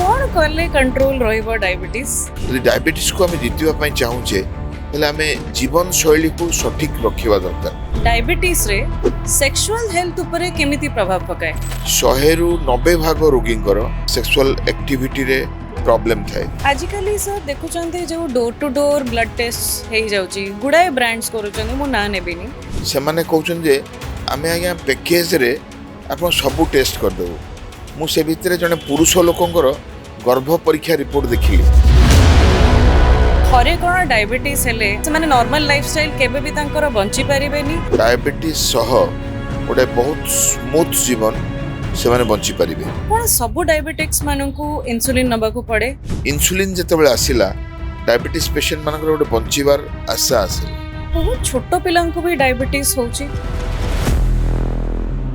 कौन कले कंट्रोल रहिबो डायबिटीज? यदि डायबिटीज को आम जीतवा चाहूचे आम जीवन शैली को सठिक रखा दरकार। डायबिटीज रे सेक्सुअल हेल्थ उपरे केमिति प्रभाव पकाए? 100 रु 90 भाग रोगींकर सेक्सुअल एक्टिविटी रे प्रॉब्लम थाए। आजिकली सर देखुचंते जो door to door blood test हे जाउची गुडाए ब्रांड्स करूचंते मु ना नेबिनी से माने कहउछन जे आमे आज्ञा पैकेज रे आपण सब टेस्ट कर देबो। मु से भितर जने पुरुष लोकंकर गर्भ परीक्षा रिपोर्ट देखिली। खरे कोन डायबिटीज हेले से माने नॉर्मल लाइफस्टाइल केबे भी तांकर बंची परिबेनी? डायबिटीज सह गोटे बहुत स्मूथ जीवन से माने बंची परिबे। कोन सब डायबिटिक्स माननकु इंसुलिन नबाकू पड़े? इंसुलिन जेतेबेले आसिला डायबिटीज पेशेंट मानकर गोटे बंचीबार आशा आसे। बहुत छोटो पिलांकु भी डायबिटीज होची।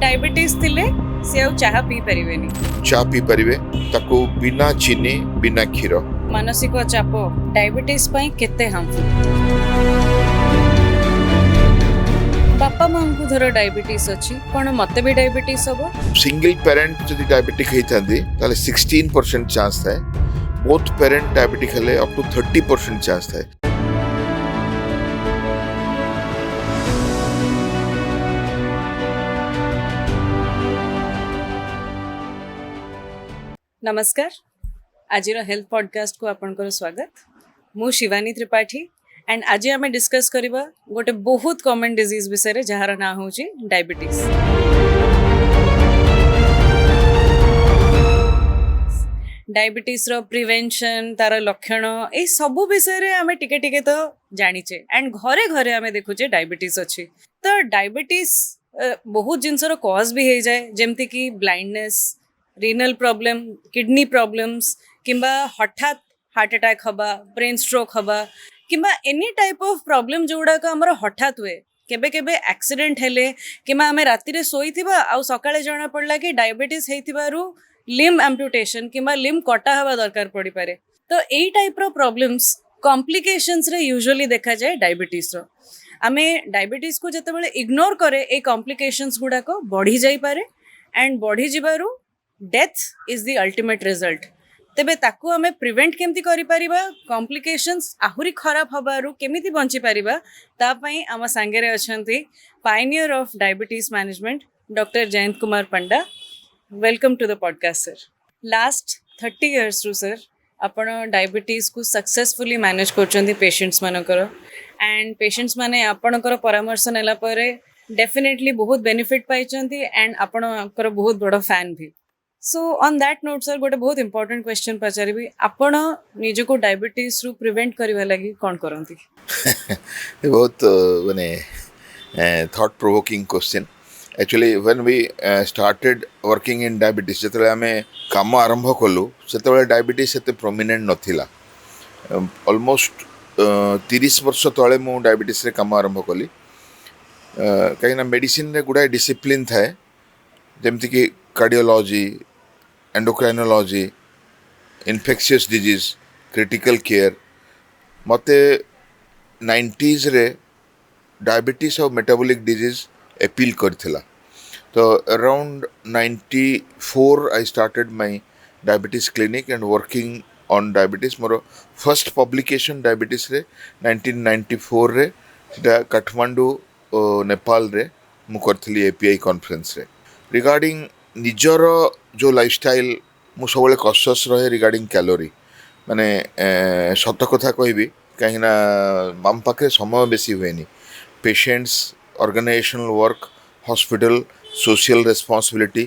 डायबिटीज थिले से आउ चाह पी परिबेनी? चाह पी परिबे ताको बिना चीनी बिना क्षीर। मानसिक चाप डायबिटीज पई केते हार्मफुल? बापा मांकु धर डायबिटीज अछि कोन मते भी डायबिटीज हबो? सिंगल पेरेंट जदि डायबिटिक हेइथांदी ताले 16% चांस थाए। बोथ पेरेंट डायबिटिक हेले अप टू 30% चांस थाए। नमस्कार, आजिर हेल्थ पॉडकास्ट को आपनकर स्वागत। मु शिवानी त्रिपाठी एंड आज आमे डिस्कस करिबा गोटे बहुत कॉमन डिजीज विषय रे जहार ना होची डायबिटीज। डायबिटीज रो प्रिवेंशन तार लक्षण ए सब विषय रे आमे टिके टिके तो जानिचे एंड घरे घरे आमे देखुचे डायबिटीज अछि। तो डायबिटीज बहुत जिनसर कॉज भी हे जाय जेमति कि blindness, renal problem, kidney problems किंबा हठात हार्ट अटैक हबा, ब्रेन स्ट्रोक हबा किंबा एनी टाइप ऑफ प्रॉब्लम जोड़ा का हमर हठात हुए। केबे केबे एक्सीडेंट हेले किंबा हमें राति रे सोईथिबा आ सकाळे जाना पड़ला कि डायबिटीज हेइथिबारु लिम्ब एम्पुटेशन किंबा लिम्ब कटा हवा दरकार पड़ी पारे। तो एई टाइप रो प्रॉब्लम्स कॉम्प्लिकेशंस रे यूजुअली देखा जाए डायबिटीज रो। आमे डायबिटीज को जतेबेले इग्नोर करे ए कॉम्प्लिकेशंस गुडा को बढ़ी जाई पारे एंड बढ़ी जिबारु death is the ultimate result. तेबे ताकू आमे प्रिवेंट केमती करि परिबा, कॉम्प्लिकेशंस आहुरी खराब हबारु केमिति बंची परिबा, ता पई आम सांगेरे अछंती pioneer of diabetes management doctor Jayant Kumar Panda. Welcome to the podcast sir. Last 30 years रु सर आपण डायबिटीज को सक्सेसफुली मैनेज करछंती पेशेंट्स मानकर एंड पेशेंट्स माने आपणकर परामर्श नेला परे डेफिनेटली बहुत बेनिफिट पाइछंती एंड आपणकर बहुत बड़ फैन भी। सो ऑन दैट नोट सर गोटे बहुत इंपोर्टेंट क्वेश्चन पचारिबी, आपण निजे को डायबिटीज रु प्रिवेंट करिवा लागि कोन करंती? बहुत माने thought provoking question. Actually when we started working in diabetes जेतले हमें काम आरंभ कलु सेतबेले डायबिटीज सेते प्रोमिनेंट नथिला। ऑलमोस्ट 30 वर्ष तळे मु डायबिटीज रे काम आरंभ कली। कहिना मेडिसिन रे गुडा डिसिप्लिन थाए जेमति कि cardiology, endocrinology, infectious disease, critical care. मते 90s रे डायबिटीज और मेटाबॉलिक डिजीज अपील करथिला। तो around 94 I started my diabetes clinic and working on diabetes. मोर फर्स्ट पब्लिकेशन डायबिटीज रे 1994 रे सेटा काठमांडू नेपाल रे मु करथिली एपीआई कॉन्फ्रेंस रे। रिगार्डिंग निजर जो लाइफस्टाइल मु सबले कॉन्शियस रहे रिगार्डिंग कैलोरी। माने सत कथा कहबी कहीं माम पाखे समय बेसी हुएनी। Patients, organisational work, hospital, social responsibility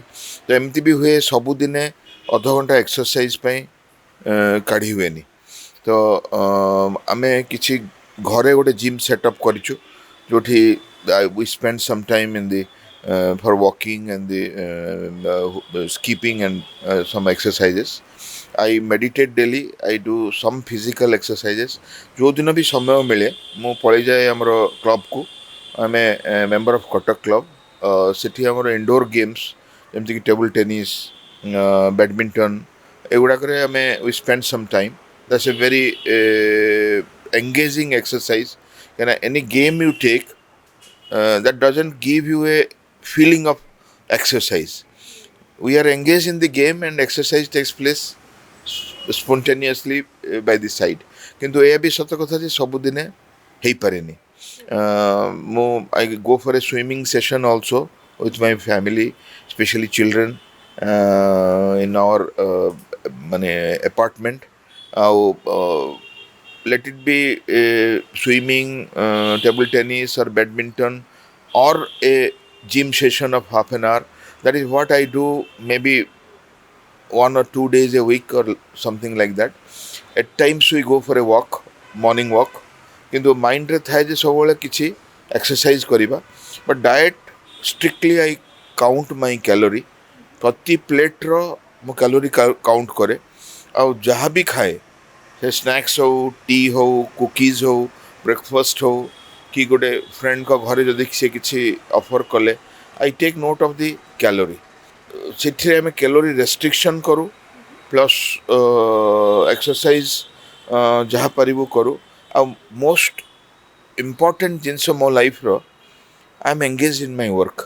तो एमती भी हुए सबुदिने अध घंटा एक्सरसाइज पे काढ़ी हुएनी। तो आमे किछि घरे गोटे जिम सेटअप करिछु जोठी we spend some time in the for walking and the skipping and some exercises. I meditate daily. I do some physical exercises. जो दिन भी समय मिले मु पळै जाए हमर क्लब को। आमे मेंबर ऑफ कटक क्लब। सेठी हमर इंडोर गेम्स जेमति कि टेबल टेनिस, बैडमिंटन एगुडा करे आमे we spend some time. That's a very engaging exercise. Any game you take that doesn't give you a feeling of exercise. We are engaged in the game and exercise takes place spontaneously by the side. କିନ୍ତୁ ଏହା ବି ସତ କଥା ଯେ ସବୁଦିନେ ହେଇପାରେନି। I go for a swimming session also with my family, especially children in our ମାନେ apartment. ଆଉ let it be swimming, table tennis or badminton or a gym session of half an hour. That is what I do maybe 1 or 2 days a week or something like that. At times we go for a walk, morning walk. କିନ୍ତୁ ମାଇଣ୍ଡରେ ଥାଏ ଯେ ସବୁବେଳେ କିଛି exercise କରିବା but diet strictly I count my calorie. ପ୍ରତି ପ୍ଲେଟ୍ର ମୁଁ calorie count କରେ। ଆଉ ଯାହା ବି ଖାଏ ସେ ସ୍ନାକ୍ସ ହଉ, ଟି ହଉ, କୁକିଜ୍ ହଉ, ବ୍ରେକଫାଷ୍ଟ ହଉ କି ଗୋଟେ ଫ୍ରେଣ୍ଡଙ୍କ ଘରେ ଯଦି ସେ କିଛି ଅଫର୍ କଲେ I take note of the calorie. ସେଥିରେ ଆମେ କ୍ୟାଲୋରି ରେଷ୍ଟ୍ରିକ୍ସନ୍ କରୁ ପ୍ଲସ୍ ଏକ୍ସରସାଇଜ୍ ଯାହା ପାରିବୁ କରୁ। ଆଉ ମୋଷ୍ଟ ଇମ୍ପୋର୍ଟାଣ୍ଟ ଜିନିଷ ମୋ ଲାଇଫ୍ର I am engage in my work.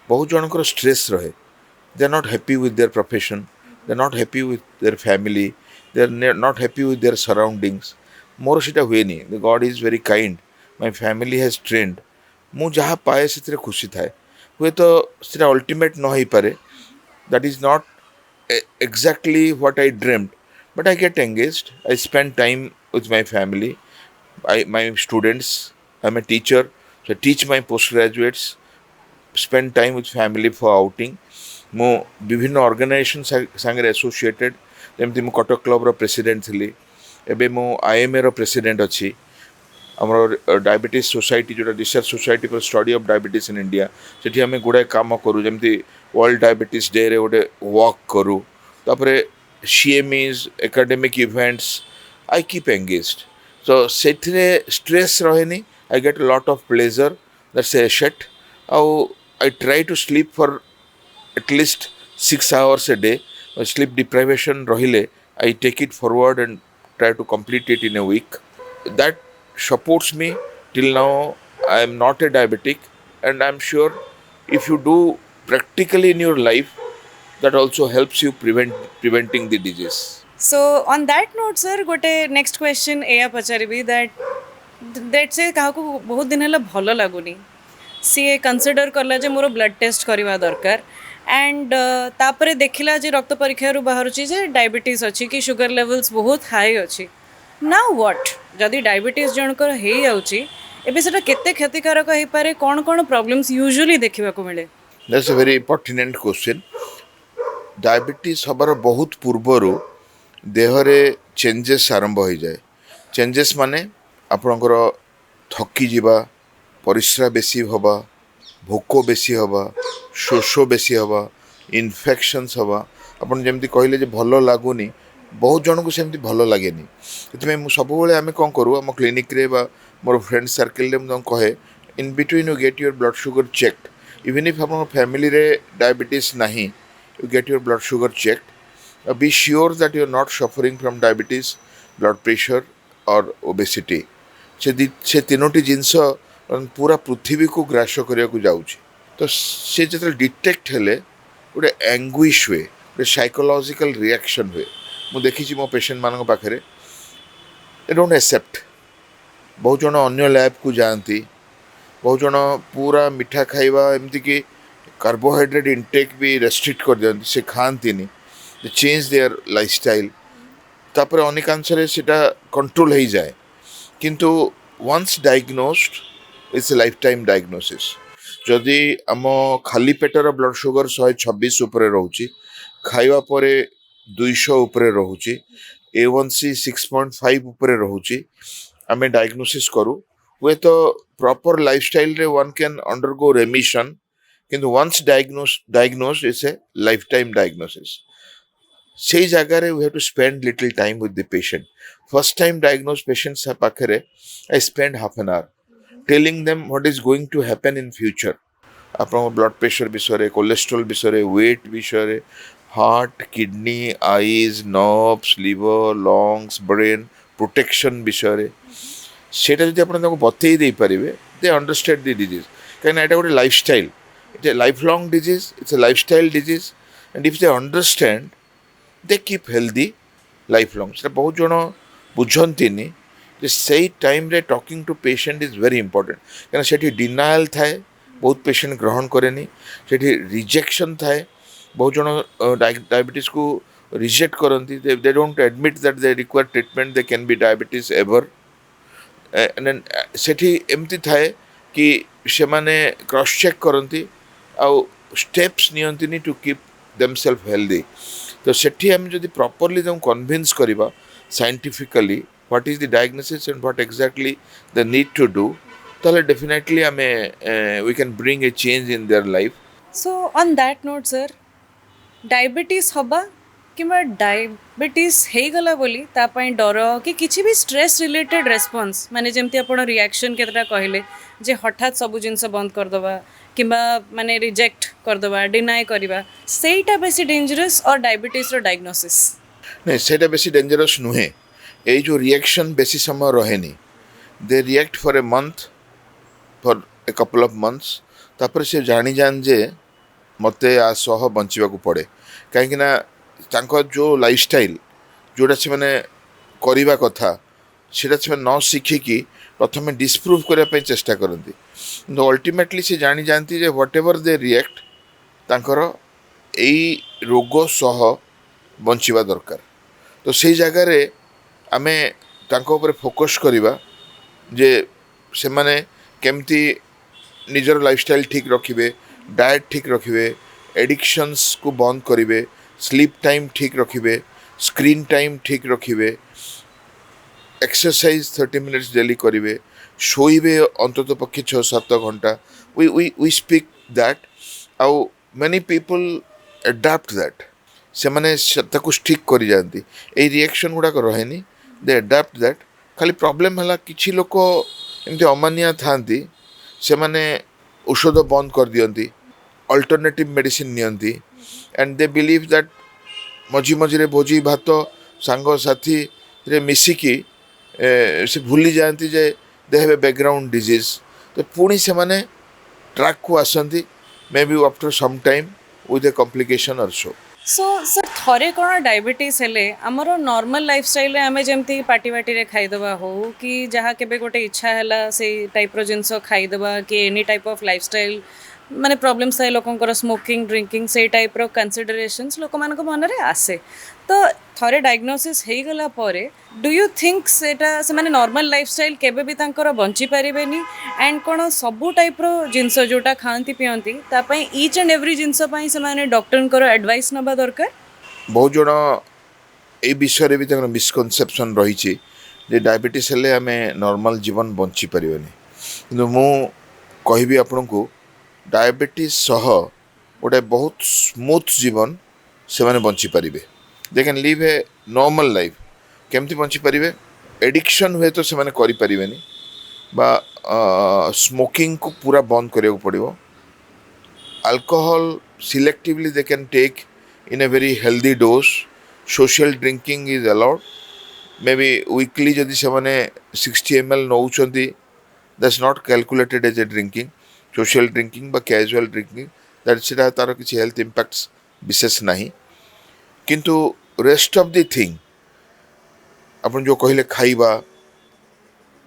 ବହୁତ ଜଣଙ୍କର ଷ୍ଟ୍ରେସ୍ ରହେ, they are not happy with their profession, they are not happy with their family, they are not happy with their surroundings. ମୋର ସେଇଟା ହୁଏନି। God is very kind, my family has trend. ମୁଁ ଯାହା ପାଏ ସେଥିରେ ଖୁସି ଥାଏ। ହୁଏତ ସେଇଟା ଅଲ୍ଟିମେଟ୍ ନ ହେଇପାରେ, that is not exactly what I dreamt, but I get engaged. I spend time with my family, my students. I'm a teacher, so I teach my postgraduates, spend time with family for outing. ମୁଁ ବିଭିନ୍ନ organisation ସାଙ୍ଗରେ associated, ଯେମିତି ମୁଁ Cuttack କ୍ଲବ୍ର president ଥିଲି, ଏବେ ମୁଁ IMAର president ଅଛି। ଆମର ଡାଇବେଟିସ୍ ସୋସାଇଟି ଯେଉଁଟା research society for study of diabetes in India, ସେଠି ଆମେ ଗୁଡ଼ାଏ କାମ କରୁ। ଯେମିତି ୱାର୍ଲଡ ଡାଇବେଟିସ୍ ଡେରେ ଗୋଟେ ୱାକ୍ କରୁ। ତାପରେ CMEs, academic events, I keep engaged. ତ ସେଥିରେ ଷ୍ଟ୍ରେସ୍ ରହେନି। I get lot of pleasure, that's a asset. ଆଉ I try to sleep for at least 6 hours a day. Sleep deprivation ରହିଲେ I take it forward and try to complete it in a week. That supports me till now. I am not a diabetic, and I'm sure if you do practically in your life, that also helps you preventing the disease. So on that note, sir, गोटे next question एया पचारिबी that से काहाकू बहुत दिन हला भलो लागुनी, सी consider करला जे मोर blood test करवा दरकार and तापरे देखिला जे रक्त परीक्षा रु बाहरुची जे डायबिटीज अछि कि शुगर लेवल्स बहुत हाई अछि। नाउ व्हाट जदि डायबिटीज जनकर हे जाउची एबे सेटा केते क्षतिकारक हे पारे, कोन कोन प्रॉब्लम्स यूजुअली देखिबा को मिले? That's a very pertinent question. Diabetes हबार बहुत पूर्वरु देहरे चेंजेस आरंभ हो जाए। चेंजेस माने आपणकर थकी जीवा, परिश्रा बेसी हवा, भोक बेसी हवा, शोष बेसी हवा, इन्फेक्शंस हवा। आपन जेमती कहले जे भलो लागुनी, बहुत जन को सेमती भलो लागेनी। इतमे मु सब बेले आमे कोन करू, हम क्लिनिक रे बा मोर फ्रेंड सर्कल रे हम कहे in between you get your blood sugar checked. Even if आपन फैमिली रे डायबिटीज नहीं, you get your blood sugar checked. Be sure that you are not suffering from diabetes, blood pressure or obesity. से तीनोटी जिनस पूरा पृथ्वी को grass करिया को जाउची। तो से जतल डिटेक्ट हेले गोटे एंग्विश हुए, गोटे साइकोलॉजिकल रिएक्शन हुए। मु देखिछि मो पेशेंट मानक पाखरे दे डोंट एक्सेप्ट। बहुत जन अन्य लैब को जानती, बहुत जन पूरा मिठा खाइबा एमती कि कार्बोहाइड्रेट इनटेक भी रेस्ट्रिक्ट कर दियंती, से खाआंतीनी, दे चेंज देयर लाइफस्टाइल। तापर अनेकांशरे सेटा कंट्रोल हो जाए। किंतु once diagnosed it's a lifetime diagnosis. जदि आम खाली पेटर ब्लड शुगर 126 उपरे रहूची, खाइबा परे 200 उपरे रहूची, A1C 6.5 उपरे रहूची, आमे डायग्नोसिस करू। वे तो प्रॉपर लाइफस्टाइल रे वन कैन अंडरगो रेमिशन, किंतु once diagnosed it's a lifetime diagnosis. সেই জায়গায় we have to spend little time with the patient. First time diagnosed patients পাখরে I spend half an hour telling them what is going to happen in future. আপনার blood pressure বিষয়ে, cholesterol বিষয়ে, wait বিষয়ে, heart, kidney, আইজ, নর্ভস, liver, longs, brain protection বিষয়ে সেটা যদি আপনারা তাকে বতেই দেই পারিবে, দে আন্ডারস্ট্যান্ড দি ডিজিজ। কারণ এটা গোটে lifestyle, it's a lifelong disease, it's a lifestyle disease, and if they understand, they keep healthy, lifelong से बहुत जन बुझंतीनि जे सही टाइम रे talking to patient is very important कहीं से डिनायल थाए बहुत पेशेंट ग्रहण करेनि से रिजेक्शन थाए बहुत जन डायबिटीज को रिजेक्ट करती they don't admit that they require treatment they can be diabetes ever सेठी एमती थाए कि से माने क्रॉस चेक करती आउ स्टेप्स नियंतिनी टू कीप देमसेल्फ हेल्दी तो सेठी हम जदि प्रॉपर्ली तुम कन्विंस करवा scientifically what is the diagnosis and what exactly the need to do ताले डेफिनेटली हमें we can bring a change in their life. So on that note sir diabetes हवा कि डायबिटीज ହେଇଗଲା ବୋଲି ତା ପାଇଁ ଡର କି କିଛି ବି ଷ୍ଟ୍ରେସ୍ ରିଲେଟେଡ୍ ରେସ୍ପନ୍ସ ମାନେ ଯେମିତି ଆପଣ ରିଆକ୍ସନ୍ କେତେଟା କହିଲେ ଯେ ହଠାତ୍ ସବୁ ଜିନିଷ ବନ୍ଦ କରିଦେବା କିମ୍ବା ମାନେ ରିଜେକ୍ଟ କରିଦେବା ଡିନାଏ କରିବା ସେଇଟା ବେଶୀ ଡେଞ୍ଜରସ୍ ଅର୍ ଡାଇବିଟିଜ୍ର ଡାଇଗ୍ନୋସିସ୍? नहीं सेटा बेसी डेंजरस नुहे ये जो रिएक्शन बेसी समय रहेनी they react for a month for a couple of months तापर से जानी जान जे मते आ सह बंचिबा को पड़े कहीं ना तांको जो लाइफस्टाइल जोटा से माने करिबा कथा सेटा से न शिखिकी प्रथम डिस्प्रूव करने चेष्टा करती तो अल्टीमेटली से जानी जानती जे व्हाट एवर दे रिएक्ट तांकर एई रोग सह बंचिबा दरकार तो से जगार आमे तांको ऊपर फोकस करिबा जे से माने केमती निजर लाइफस्टाइल ठीक रखिबे डाएट ठीक रखिबे एडिक्शंस को बंद करिबे स्लीप टाइम ठीक रखिबे स्क्रीन टाइम ठीक रखिबे एक्सरसाइज 30 मिनट्स डेली करिबे शोइबे अंतत पक्षे 6-7 घंटा वी स्पीक दैट आउ मेनी पीपल एडाप्ट दैट से माने ताको ठीक करि जानती ए रिएक्शन गुडा रहेनी दे एडाप्ट दैट खाली प्रॉब्लम हला किछि लोक एमती अमानिया थांती से माने औषध बंद कर दियंती अल्टरनेटिव मेडिसिन नियंती एंड दे बिलीव दैट मझी मझे भोजी भात सांग साथी रे मिसिकी से भूली जाती जे they have a background disease तो पुणी से माने ट्रैक को आसंती may be after some time with a complication also. So sir थरे कौन डायबिटीज हेले आमर नॉर्मल लाइफस्टाइल आमे जमती पार्टी वाटी रे खाईदेवा हो कि जहाँ केबे गोटे इच्छा है से टाइप रो जिनस खाईदेवा कि एनी टाइप ऑफ लाइफस्टाइल माने प्रॉब्लम्स थाए लोकंकर स्मोकिंग ड्रिंकिंग से टाइप रो कंसिडरेशंस लोक मानक मन रे आसे तो थरे डायग्नोसिस हो गला परे डू यू थिंक सेटा से माने नॉर्मल लाइफस्टाइल केबे भी तांकर बंची पारिबेनी एंड कोन सबु टाइप रो जिनस जोटा खांती पियंती ता पई ईच एंड एवरी जिनस पई से माने डॉक्टर को एडवाइस नबा दरकार? बहुत जन ए विषय भी तक मिसकनसेप्शन रही जे डायबिटीज हेले आमे नॉर्मल जीवन बंची परिबेनी किंतु मु कहबी आपन को डायबिटीज सह गोटे बहुत स्मूथ जीवन से माने बंची पारिबे they can live a normal life केमती बंची पारिबे एडिक्शन हुए तो से माने करि परिबेनी बा स्मोकिंग को पूरा बंद करिया को पड़िबो alcohol selectively they can take in a very healthy dose. Social drinking is allowed. Maybe weekly जदि से माने 60 ml नौचंती that's not calculated as a drinking. Social drinking बा casual drinking that से तार किसी health impacts विशेष नहीं किंतु rest of the thing अपन जो कहले खाइबा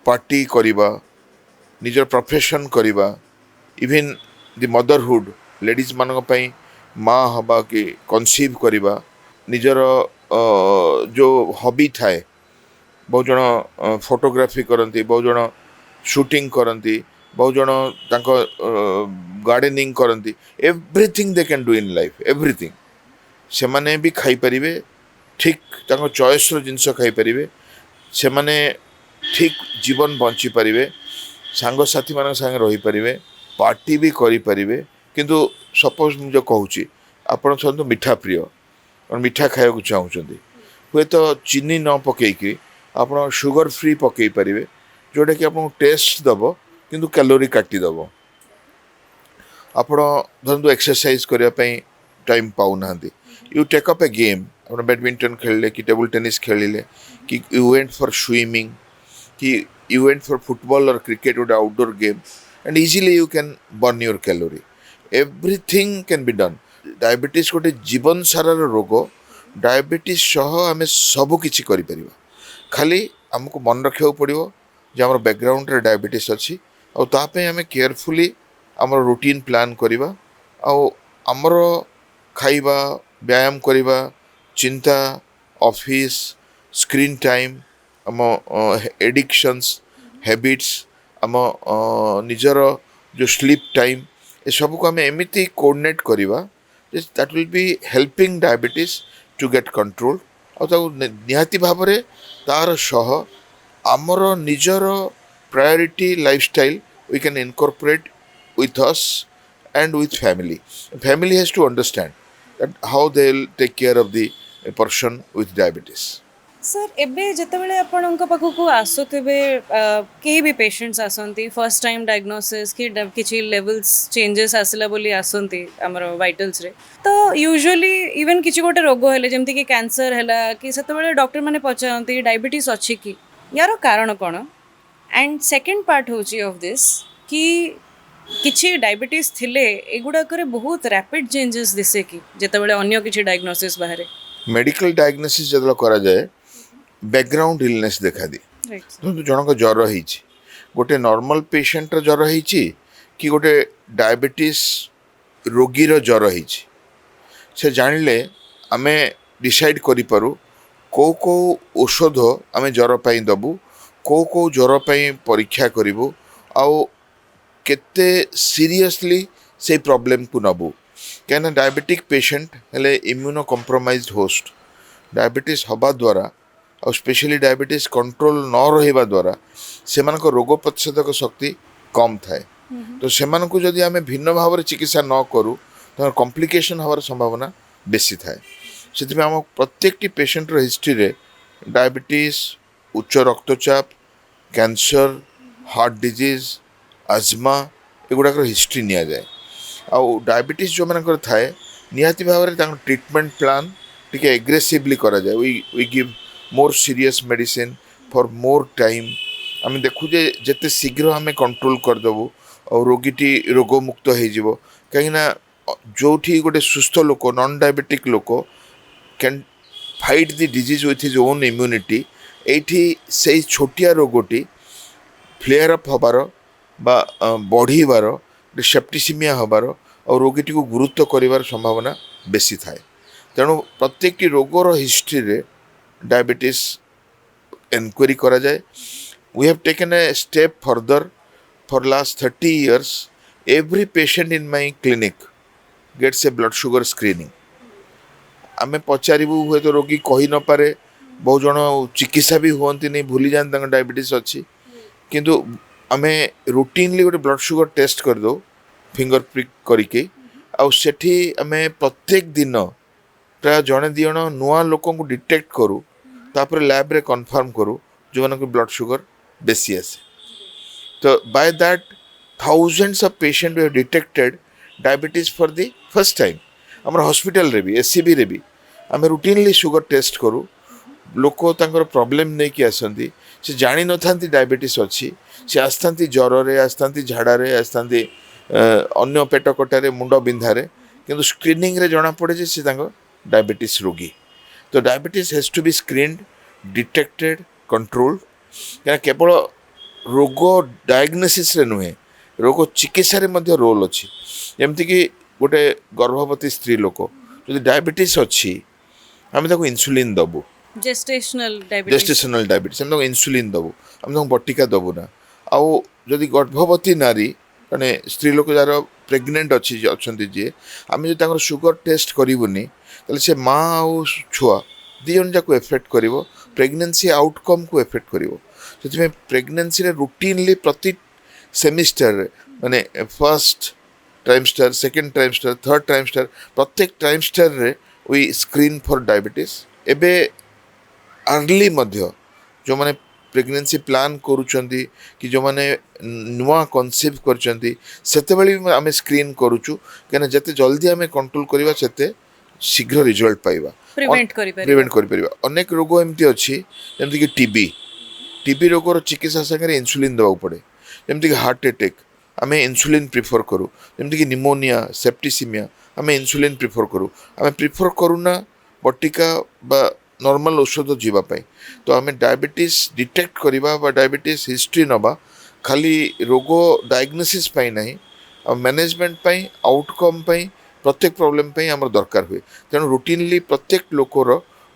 पार्टी करिबा निजर प्रोफेशन करिबा इवन द मदरहुड लेडीज मानक पई माँ हवा कि कनसीव करिबा निजर जो हॉबी थाए बहुत जन फोटोग्राफी करती बहुत जन शूटिंग करती बहुत जन तांको गार्डनिंग करती everything they can do in life everything से माने भी खाई परिबे ठीक तांको चॉइस रो जिंस खाई परिबे से माने ठीक जीवन बंची परिबे सांग साथी मान संगे रही परिबे पार्टी भी करि परिबे किंतु सपोज मुझे कहूँ आपड़ तो मिठा प्रिय और मिठा खाया चाहूँगी हुए तो चीनी न पकईकि आप सुगर फ्री पकई पारे जोटा कि आपको टेस्ट दब किंतु कैलोरी काटिदब आपण धरतु एक्सरसाइज करने टाइम पाऊना you take up a game आप बैडमिंटन खेलिले कि टेबल टेनिस खेलिले कि यू वेंट फॉर स्विमिंग कि यू वेंट फॉर फुटबॉल और क्रिकेट गोटे outdoor game and easily you can burn your calorie everything can be done diabetes गोटे जीवन सारार रोग डायबिटीज सह आम सब किछि करि परिबा खाली हमको मन रखा पड़ो जे आम बैकग्राउंड रे डायबिटीज अच्छी आउे आम केयरफुली आम रूटीन प्लान करवा आमर खाइबा व्यायाम करवा चिंता ऑफिस स्क्रीन टाइम आम एडिक्शंस हैबिट्स आम निजर जो स्लीप टाइम ये सब को आम एमती कोऑर्डिनेट करवा that will be helping diabetes to get control निहाती भाव में तार सह आमर निजर priority lifestyle we can incorporate with us and with family. Family has to understand that how they will take care of the person with diabetes. Sir एबे जेतेबेले आपणक पाखकु आसुथिबे केही भी पेशेंट्स आसंती फर्स्ट टाइम डायग्नोसिस कि किछि लेवल्स चेंजेस आसला बोली आसंती हमर vitals रे तो यूजुअली इवन किछि गोटे रोग हेले जेमति कि कैंसर हैला कि सेतेबेले डॉक्टर माने पचारंती डायबिटीज अछि कि यार कारण कोन एंड सेकंड पार्ट होची ऑफ दिस कि किछि डायबिटीज थिले एगुडा करे बहुत रैपिड चेंजेस दिसे कि जेतेबेले अन्य किछि डायग्नोसिस बाहरे मेडिकल डायग्नोसिस जदला करा जाए बैकग्राउंड इलनेस देखा दी जनक ज्वर होइछि गोटे नॉर्मल पेशेंट ज्वर होइछि कि गोटे डायबिटीज रोगीर ज्वर होइछि से जानले आमे डिसाइड करि पारू को औषध आमे ज्वर पई दबु को ज्वर पई परीक्षा करिवु आउ केते सीरियसली से प्रॉब्लम को नबू क्या डायबिटिक पेशेंट हेले इम्यूनो कम्प्रोमाइज्ड होस्ट डायबिटीज हवा द्वारा और स्पेशली डायबिटीज कंट्रोल न रहिबा द्वारा सेमानक रोग प्रतिषेधक शक्ति कम थाए तो सेमानकु जदि आमे भिन्न भाव में चिकित्सा न करूँ तो कॉम्प्लिकेशन हवार संभावना बेसी थाए से आम प्रत्येक पेशेंट हिस्ट्री रे डायबिटीज उच्च रक्तचाप कैंसर हार्ट डिजीज आजमा एगुड़ाक हिस्ट्री नि जाए आउ डायबिटीज जो मानकर थाए निहाती भाव में ट्रीटमेंट प्लान टी एग्रेसिवली करा जाए we give more serious medicine for more time आम देखु जेते शीघ्र आम कंट्रोल करदेबू और रोगीटी रोगमुक्त हो कहीं जो गोटे सुस्थ लोक नॉन डायबिटिक लोक can fight the disease with his own immunity एठी से छोटिया रोगटी फ्लेयर अप हबार बा बढ़ीबार सेप्टिसिमिया हबार और रोगीटी को गुरुत्व करिवार संभावना बेसी थाए तेणु प्रत्येक रोगर हिस्ट्री रे डायबिटीज एनक्वारी करा जाए we have taken a step further for last 30 years every patient in my clinic gets a blood sugar screening आमे पचारिबू हुए तो रोगी कही न पारे बहुत जन चिकित्सा भी हुअंती नहीं भूली जाते डायबिटीज अच्छी किंतु आमे रूटीनली गोटे ब्लड शुगर टेस्ट कर दो फिंगर प्रिक करके आठी आमे प्रत्येक दिन प्राय जड़े दिजन नुआ लोक डिटेक्ट करूँ तापर लैब रे कन्फर्म करूँ जो मन ब्लड शुगर बेसी आसे तो by that thousands of patient we have detected diabetes for the first time आम हॉस्पिटल रे भी एससीबी रे भी आम रूटीनली शुगर टेस्ट करूँ लोक तांकर प्रॉब्लम नहीं कि आसती से जानी न था डायबिटीज अच्छी से आसता ज्वर रे आसता झाड़ा रे आसता अन्य पेट कटारे मुंड बिंधारे किंतु स्क्रीनिंग रे जना पड़े जे से डायबिटीज रोगी तो diabetes has to be screened detected controlled क्या केवल रोग डायग्नोसिस रे नुहे रोग चिकित्सा रे मध्य रोल अच्छी जमती कि गोटे गर्भवती स्त्री लोक जो डायबिटीज अच्छी आम इंसुलिन दबू जेस्टेशनल डायबिटीज आम इंसुलिन दबू आम बटिका दबू ना आउ जदि गर्भवती नारी माने स्त्री लोक जार प्रेग्नेंट अच्छी अच्छा जी आम जो शुगर टेस्ट करूनी से माँ आउ छुआ दिजन जाक एफेक्ट कर प्रेगनेंसी आउटकम को एफेक्ट कर प्रेगनेंसी रूटीनली प्रति सेमिस्टर माने first trimester second trimester third trimester प्रत्येक ट्राइमेस्टर रे वी स्क्रीन फॉर डायबिटीज एबे अर्ली मध्य जो माने प्रेगनेंसी प्लान करुचंती कि जो माने नुआ कनसीव करचंती सेते बेले आमे स्क्रीन करूचु केना जते जल्दी आमे कंट्रोल करबा सेते शीघ्र रिजल्ट पाइबा प्रिवेंट करि परिबा अनेक रोग एमती अछि जेमति कि टीबी रोगर चिकित्सा संगे इंसुलिन दवा पड़े जेमति कि हार्ट अटैक आमे इंसुलिन प्रिफर करू जेमति कि निमोनिया सेप्टिसिमिया आमे इंसुलिन प्रिफर करू आमे प्रिफर करूना बटिका बा नॉर्मल औषध जीवाई तो आम डायबिटीज डिटेक्ट करवा बा डायबिटीज हिस्ट्री नवा खाली रोग डायग्नोसिस ना मैनेजमेंट आउटकम प्रत्येक प्रोब्लेम आम दरकार हुए तेणु रुटीनली प्रत्येक लोकर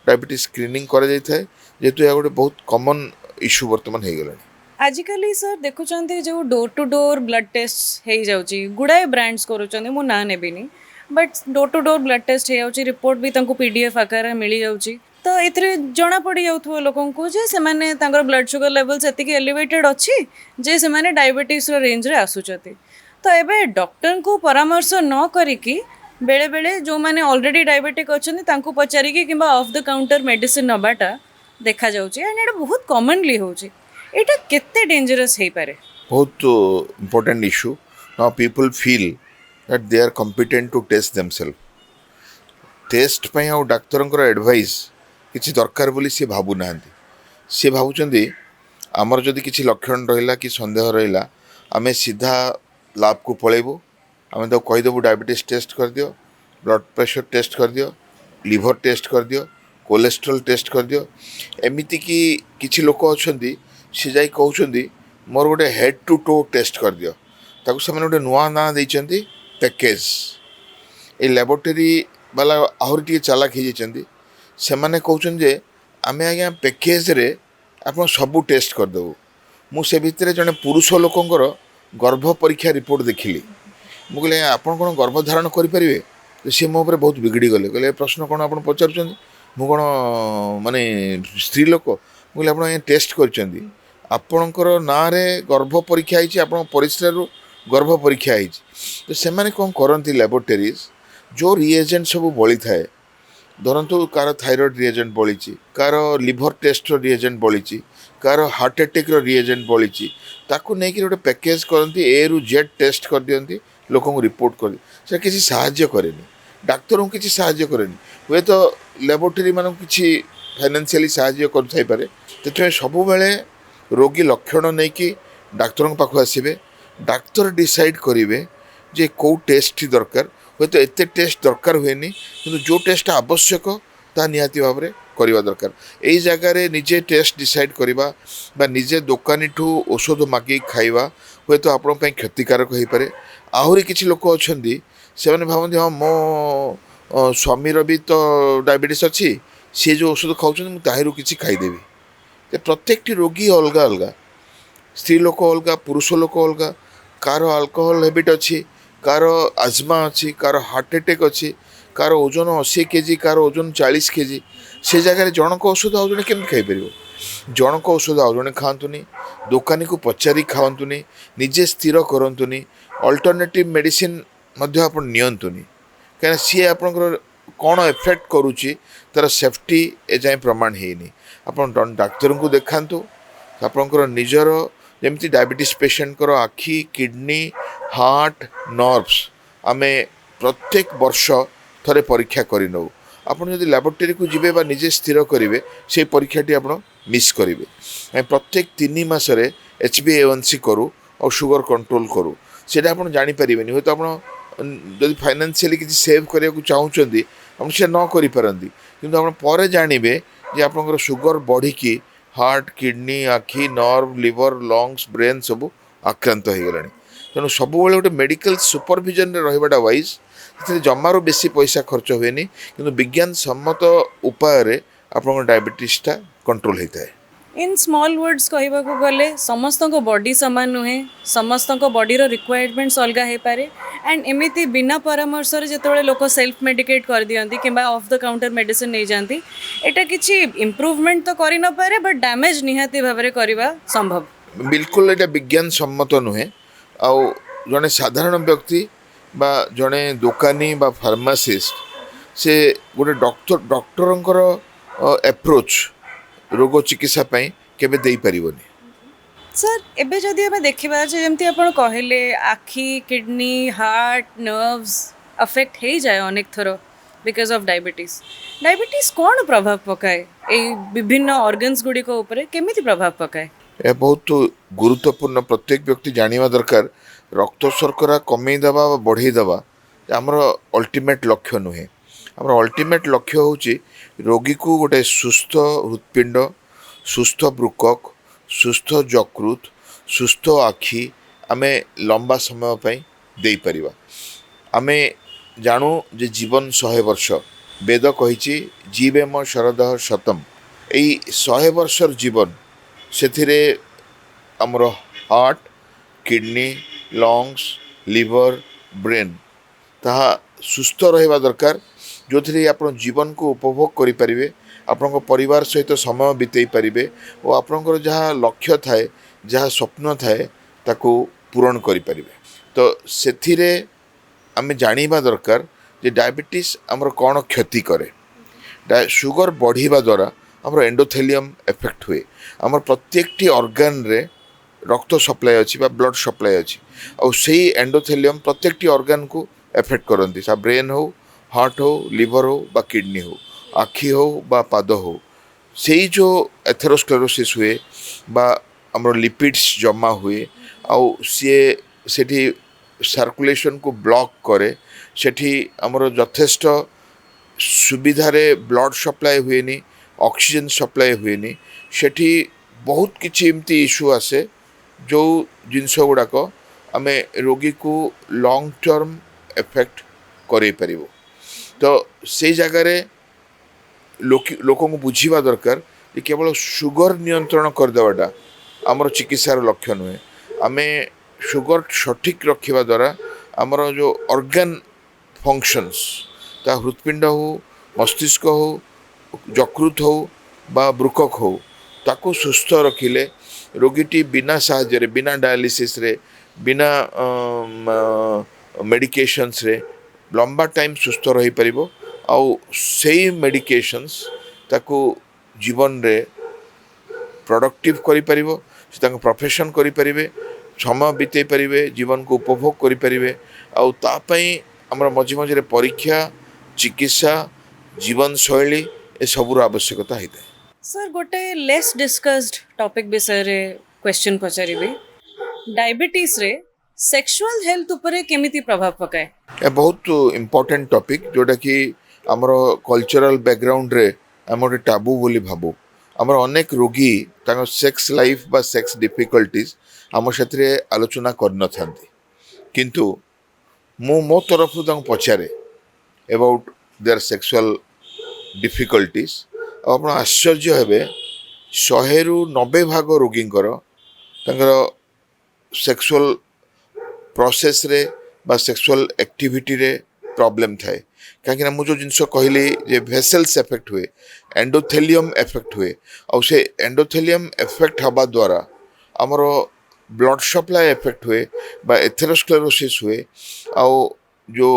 डायबिटीज स्क्रीनिंग करा जेहेतु यह गोटे बहुत कॉमन इश्यू वर्तमान हो गला आजिकली सर देखुं जो door to door blood test हो जाऊँगी गुड़ाए ब्रांड्स करुँच मु ना नेबिनी but door to door blood test हो जाऊँगी रिपोर्ट भी पीडीएफ आकार मिल जाऊँगी तो ये जना पड़ जाऊ लोक से ब्लड शुगर लेवल्स एतिक एलिवेटेड अच्छी जे से डायबिटीज रेंज रे आसुचती तो एबे डॉक्टर को परामर्श न करिकी बेले बेले जो मैंने ऑलरेडी डायबिटिक अच्छा पचारिकी कि ऑफ द काउंटर मेडिसिन नबाटा देखा जाऊँगी एंड ये बहुत कॉमनली होची एटा केते डेंजरस है पारे बहुत important issue now people feel that they are competent to test themself test पई आ डाक्तर एडवाइस किसी दरकार बोली सी भाबु नांती सी भाबुचंदी आमर जदि किसी लक्षण रहिला कि संदेह रहिला आमे सीधा लैब को पळेबू आमे तो कहीदेबू डायबिटीज टेस्ट कर दियो ब्लड प्रेशर टेस्ट कर दियो लिवर टेस्ट कर दियो कोलेस्ट्रोल टेस्ट कर दियो एमिति कि किछि लोक अछंती से जाई कहउछंती मोर गोटे हेड टू टो टेस्ट कर दियो ताकू से गोटे नुआ ना देइचंती पैकेज ए लैबोरेटरी वाला आहरी टिके चालाक हो जाइछंती से माने कहउछन जे आमे आज्ञा पैकेज रे आपण सबू टेस्ट कर देबू मु से भितर जने पुरुष लोकंकर गर्भ परीक्षा रिपोर्ट देखिली मु कहले आपण कोन गर्भधारण करि परिबे तो सी मो ऊपर बहुत बिगड़ी गले कहले प्रश्न कोन आपण पचारुछन मु कोन माने स्त्री लोक मु कहले आपण टेस्ट करछंती आपणकर ना रे गर्भ परीक्षा होती आप परिश्रारू गर्भ परीक्षा होती तो से कौन करती लैबोरेटरीज जो रिएजेंट सब बड़ी थाए धरतु कार थायराइड रिएजेंट बड़ी कार लिवर टेस्ट रिएजेंट बड़ी कार हार्ट अटैक रिएजेंट बड़ी ताकू नहीं गोटे पैकेज करती ए रु जेड टेस्ट कर दिखती लोक रिपोर्ट कर से किसी साहाय्य करेनि डाक्तर को किसी साहाय्य करेनि हुए तो लैबोरेटरी मान किसी फाइनेंशियली साहाय्य कर सब बेले रोगी लक्षण नहीं कि डाक्तर पाख आसबे डाक्तर डिसाइड करेंगे जे कौ टेस्ट दरकार हे तो एत टेस्ट दरकार हुए कि जो टेस्ट आवश्यक ता निहाती भाव में करवा दरकार यही जगार निजे टेस्ट डिसाइड करवा निजे दुकानी ठू औषध मागिक खाइबा हे तो आपण क्षतिकारक हो पारे आहरी किसी लोक अच्छा से भावती हाँ मो स्वामीर भी तो डायबिटीज अच्छी सी जो औषध खाऊँ ताहिरू किसी खाईदेवी तो प्रत्येक रोगी अलग अलग स्त्री लोक अलग पुरुष लोक अलग कार अल्कोहल हैबिट अच्छी कार आजमा अच्छी कार हार्ट अटैक अच्छी कार ओजन 80 केजी कार ओजन 40 केजी से जगह जनक औषध आउ जड़े केमी खाईपर जनक औषध आउ जड़े खातुनि दुकानी को पचारि खातुनि निजे स्थिर करतुनि अल्टरनेटिव मेडिसिन आप नियंतुनि कहीं सी आपंकर कौन एफेक्ट करुच्ची तार सेफ्टी एजाए प्रमाण होनी आप डाक्तर को देखातु आपंकर निजर जमी डायबिटीज पेशेंट आखि किडनी हार्ट नर्व्स आमे प्रत्येक वर्ष थरे परीक्षा करनौ आपन जदि लैबोरेटरी को जिबे बा निजे स्थिर करेंगे से परीक्षाटी आप मिस करेंगे प्रत्येक 3 मासरे HbA1c करूँ और शुगर कंट्रोल करूँ से आप जापर हे तो आप जब फाइनेंशियली किसी सेव करने को चाहते आप से न करें कि आप जानवे जे आपंकर शुगर बढ़ी हार्ट किडनी आखि नर्व लिवर लंग्स ब्रेन सब आक्रांत हो गला तेणु सब गोटे मेडिकल सुपरविजन रहा वाइज जमार बेसी पैसा खर्च हुए कि विज्ञान सम्मत उपाय आप डायबिटीजटा कंट्रोल होता है इन स्मॉल वर्ड्स कहवा को गले समस्त बॉडी सामान नुहे समस्त बॉडी रिक्वायरमेंट्स अलग हो पारे एंड एमती बिना परामर्श जो लोक सेल्फ मेडिकेट कर दियंती कि ऑफ द काउंटर मेडिसिन नहीं जाती एटा किसी इम्प्रूवमेंट तो करि न पारे बट डैमेज निहाती भाव में करवा संभव बिल्कुल एटा विज्ञान सम्मत नुहे आ जड़े साधारण व्यक्ति बा जड़े दुकानी बा फार्मासिस्ट से गोटे डॉक्टर एप्रोच रोग चिकित्सा केबे देई परिबोनी सर एबे जदि आमे देखिबा जेमती आपण कहले आखि किडनी हार्ट नर्व्स अफेक्ट हो जाए अनेक थर बिकॉज ऑफ डायबिटीज कौन प्रभाव पकाए ए विभिन्न ऑर्गन्स गुडी को ऊपर केमिति प्रभाव पकाए यह बहुत गुरुत्वपूर्ण प्रत्येक व्यक्ति जानिबा दरकार रक्त शर्करा कमे दबा बढ़ई दबा आमर अल्टीमेट लक्ष्य नुहे आमर अल्टीमेट लक्ष्य होची रोगी को गोटे सुस्थ हृत्पिंड सुस्थ बृकक सुस्थ यकृत सुस्थ आखि आमे लंबा समय पई देई परिबा। आमे जानू जे जीवन 100 वर्ष वेद कहिछि जीवेम शरदः शतम। एई 100 वर्षर जीवन सेथिरे आमर heart kidney lungs liver brain ताहा सुस्थ रहिबा दरकार जो थी आप जीवन को उपभोग करें आपण परिवार सहित समय बिताई पारे और आपणकर जहाँ लक्ष्य थाए जहाँ स्वप्न थाए ताकू पूरण करें। तो से आम जाना दरकार जे डायबिटीज आमर कौन क्षति करे। सुगर बढ़िया द्वारा आमर एंडोथेलियम एफेक्ट हुए आमर प्रत्येक ऑर्गन रे रक्त सप्लाई अच्छी ब्लड सप्लाई अच्छी और से एंडोथेलियम प्रत्येक ऑर्गन को एफेक्ट करती सा ब्रेन हो हार्ट हो लिवर हो बा किडनी हो आखि हो बा पाद हो से जो एथेरोस्क्लेरोसिस हुए बा हमरो लिपिड्स जमा हुए आउ सेठी सर्कुलेशन को ब्लॉक करे सेठी हमरो यथेष्ट सुविधा रे ब्लड सप्लाई हुए नी ऑक्सीजन सप्लाई हुए नी सेठी बहुत किछि एमती इश्यू आसे जो जिनस गुड़ाक आम रोगी को लॉन्ग टर्म एफेक्ट करे परिबो। तो से जगार लोक को बुझा दरकार कि केवल सुगर नियंत्रण करदेवाटा आमर चिकित्सार लक्ष्य नुहे। आम सुगर सठिक रखा द्वारा आमर जो ऑर्गन फंक्शंस ता हृत्पिंड हो मस्तिष्क हो यकृत हो बा बृकक हो ताको सुस्थ रखिले रोगीटी बिना साहाय्य बिना डायलिसिस रे बिना मेडिकेशंस रे लंबा टाइम सुस्थ रही परिबो आउ सेही मेडिकेशंस ताको जीवन रे प्रोडक्टिव करि परिबो से ताको प्रोफेशन करि परिबे समय बिताई परिबे जीवन को उपभोग करि परिबे आउ ता पई हमर मझे मझे परीक्षा चिकित्सा जीवन शैली ए सबुर आवश्यकता होता है। सर गोटे लेस डिस्कस्ड टॉपिक विषय रे क्वेश्चन पचारिबे डायबिटीज रे सेक्सुअल हेल्थ उपरे केमिति प्रभाव पकाए। ए बहुत इम्पोर्टेंट टॉपिक जोटा कि आमर कल्चरल बैकग्राउंड रे आम टाबू बोली भाबू आमर अनेक रोगी तांको सेक्स लाइफ बा सेक्स डिफिकल्टीज आम से आलोचना करन थांती किंतु मो तरफ तांको पचारे अबाउट देयर सेक्सुअल डिफिकल्टीज आप आश्चर्य हेबे 100 रु 90 भाग रोगींकर तांकर सेक्सुअल प्रोसेस रे बा सेक्सुअल एक्टिविटी रे प्रॉब्लम थाए कहीं मुझे जिनस कहली जे भेसल्स एफेक्ट हुए एंडोथेलियम एफेक्ट हुए और से एंडोथेलियम एफेक्ट हवा द्वारा आमर ब्लड सप्लाई एफेक्ट हुए बा एथेरोस्क्लेरोसिस हुए आउ जो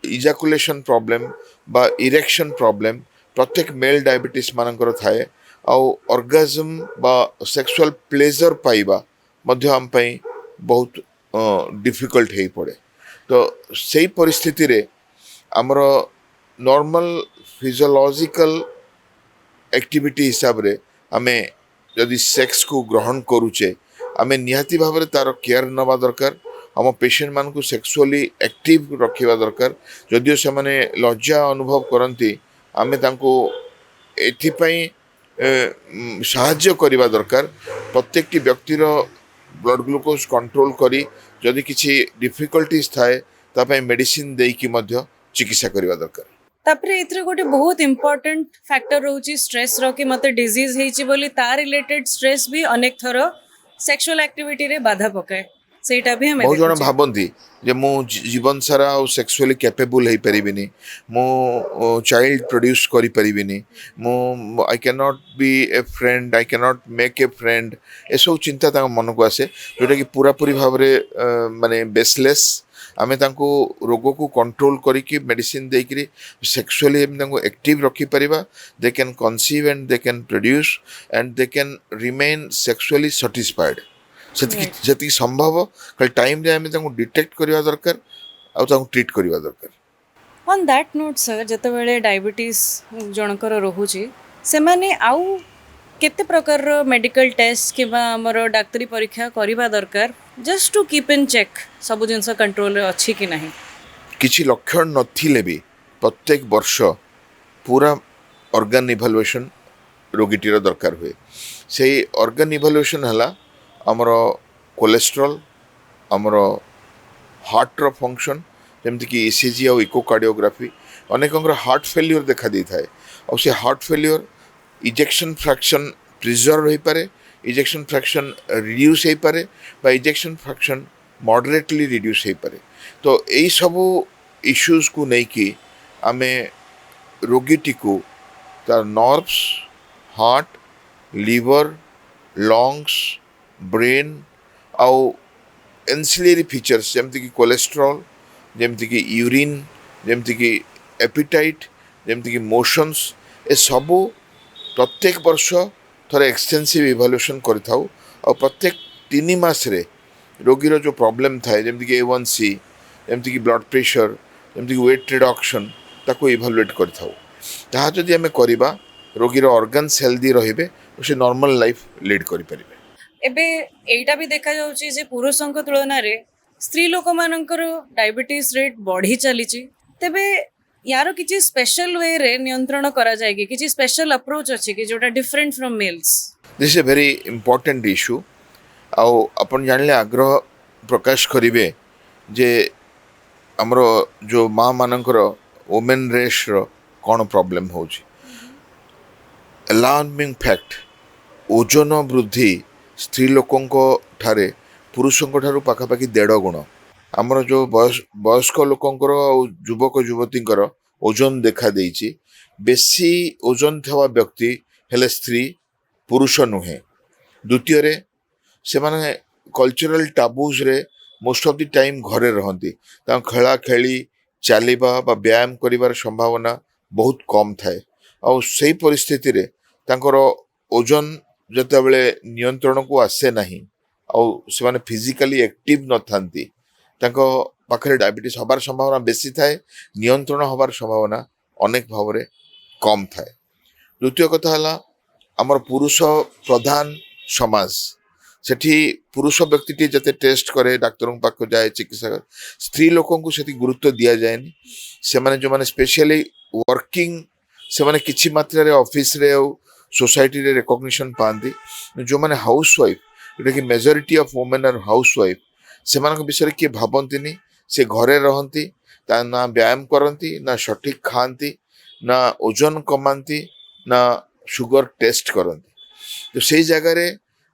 इजाकुलेशन प्रॉब्लम बा इरेक्शन प्रॉब्लम प्रत्येक मेल डायबिटीज मानकर थाए आउ ऑर्गाज्म बा सेक्सुअल प्लेजर पाइबा मध्य आम पई बहुत डिफिकल्ट हो पड़े। तो सही परिस्थिति रे आमर नॉर्मल फिजियोलॉजिकल एक्टिविटी हिसाब रे आमे यदि सेक्स को ग्रहण करूचे आमे निहाती भाव में तार केयर नवा दरकार आम पेशेंट मान को सेक्सुअली एक्टिव रखा दरकार जदियो से माने लज्जा अनुभव करती आमे तांको एथिपाई साहाय्य करवा दरकार प्रत्येक व्यक्तिर ब्लड ग्लूकोज कंट्रोल करी जदि किसी डिफिकल्टीज थाए तापई मेडिसिन देकी मध्य चिकित्सा करवा दरकार। तापरे इथरे गोटे बहुत इंपोर्टेंट फैक्टर रहउची स्ट्रेस रो कि मते डिजीज हेची बोली ता रिलेटेड स्ट्रेस भी अनेक थर सेक्सुअल एक्टिविटी रे बाधा पकाए सेटा भी हमें बहुत जन भावती जे मु जीवन सारा सेक्सुअली कैपेबल हो पारिनी मु चाइल्ड प्रोड्यूस करि परिबिनी मु I can not be a friend I can not make a friend ए सब चिंता तांको मन को आसे जोटा कि पूरा पूरी भाव में माने बेसलेस आमे तांको रोग को कंट्रोल करिकी मेडिसिन देकरी सेक्सुअली हम तांको एक्टिव रखी परिबा they can conceive and they can produce and they can remain sexually satisfied जी संभव कल टाइम रे आमे तांको डिटेक्ट करवा दरकार आ तांको ट्रीट करवा दरकार। ऑन दैट नोट सर जते बेले डायबिटीज जनकर रहुची से माने आउ केते प्रकार रो मेडिकल टेस्ट किबा हमरो डाक्टरी परीक्षा करबा दरकार just to keep in check सब जिनस कंट्रोल रे अछि कि नाही। किछि लक्षण नथिले भी प्रत्येक वर्ष पूरा ऑर्गन इभालुएशन रोगीटीर दरकार हुए से ऑर्गन इभालुएशन है आमर कोलेस्ट्रॉल आमर हार्टर फंक्शन जमती कि ईसीजी और इकोकार्डियोग्राफी अनेक हार्ट फेल्यूर देखा दी थाए और से heart failure ejection fraction preserve हो पारे इजेक्शन फ्रैक्शन रिड्यूस हो पारे बा इजेक्शन फ्रैक्शन मॉडरेटली रिड्यूस हो पारे तो यही सब इश्यूज को नहीं कि आमे रोगीटी को तार nerves heart liver lungs brain आउ एनसिलरी फीचर्स जमती कि कोलेस्ट्रॉल जमती कि यूरिन जमती कि एपिटाइट जमती कि मोशंस ए सबू प्रत्येक वर्ष थोड़े एक्सटेंसिव इभालुएशन करिथाउ और प्रत्येक 3 मास रे रोगीर जो प्रॉब्लम थाए जमती कि A1C जमती कि ब्लड प्रेशर जमती कि वेट रिडक्शन ताको इभालुएट करिथाउ ताहा जदि आमे करिबा रोगीर ऑर्गन्स हेल्दी रहिबे से नॉर्मल लाइफ लीड करि परिबे एबे एटा भी देखा जाउची जे पुरुषଙ୍କ तुलनाରେ स्त्री ଲୋକମାନଙ୍କର डायबिटीज रेट बढ़ी चलीची तेबे यार किसी स्पेशल वे रे नियंत्रण करा जाएगी किसी स्पेशल अप्रोच अच्छी कि जोटा different from males this is a very important issue आउ अपन जानले आग्रह प्रकाश करिवे जे हमर जो माँ मानकर वुमेन रेस रो कौन प्रॉब्लम होची अलार्मिंग फैक्ट ओजन वृद्धि स्त्री लोकंको ठारे पुरुषंको ठारू पाखापाखि 1.5 गुण आमर जो वयस्क लोकंकर युवक युवतींकर ओजन देखा देइछि बेसी ओजन थवा व्यक्ति हेले स्त्री पुरुष नुहे द्वितीय रे से माने कल्चरल टाबूज रे मोस्ट ऑफ द टाइम घरे रहंती ता खेला खेली चलिबा बा व्यायाम करिवार संभावना बहुत कम थाए और सही परिस्थिति रे तांकर ओजन जते बेले नियंत्रण को आसे नहीं और से माने फिजिकली एक्टिव न थांती तांको पाखरे डायबिटीज हबार संभावना बेसी थाए नियंत्रण हबार संभावना अनेक भाव रे कम थाए द्वितीय कथा हला हमर पुरुष प्रधान समाज सेठी पुरुष व्यक्ति जते टेस्ट करे डाक्टर पाख जाए चिकित्सा स्त्री लोकों को सेठी गुरुत्व दिया जाएनी से माने जो माने स्पेशली वर्किंग से माने किछि मात्रा रे ऑफिस रे सोसाइटी रे रिकॉग्निशन पांदी जो माने हाउस वाइफ जोटा कि majority of women are housewife से विषय किए भावती से घरे रहती ना व्यायाम करती ना सठिक खाती ना ओजन कमाती ना सुगर टेस्ट करती तो से जगार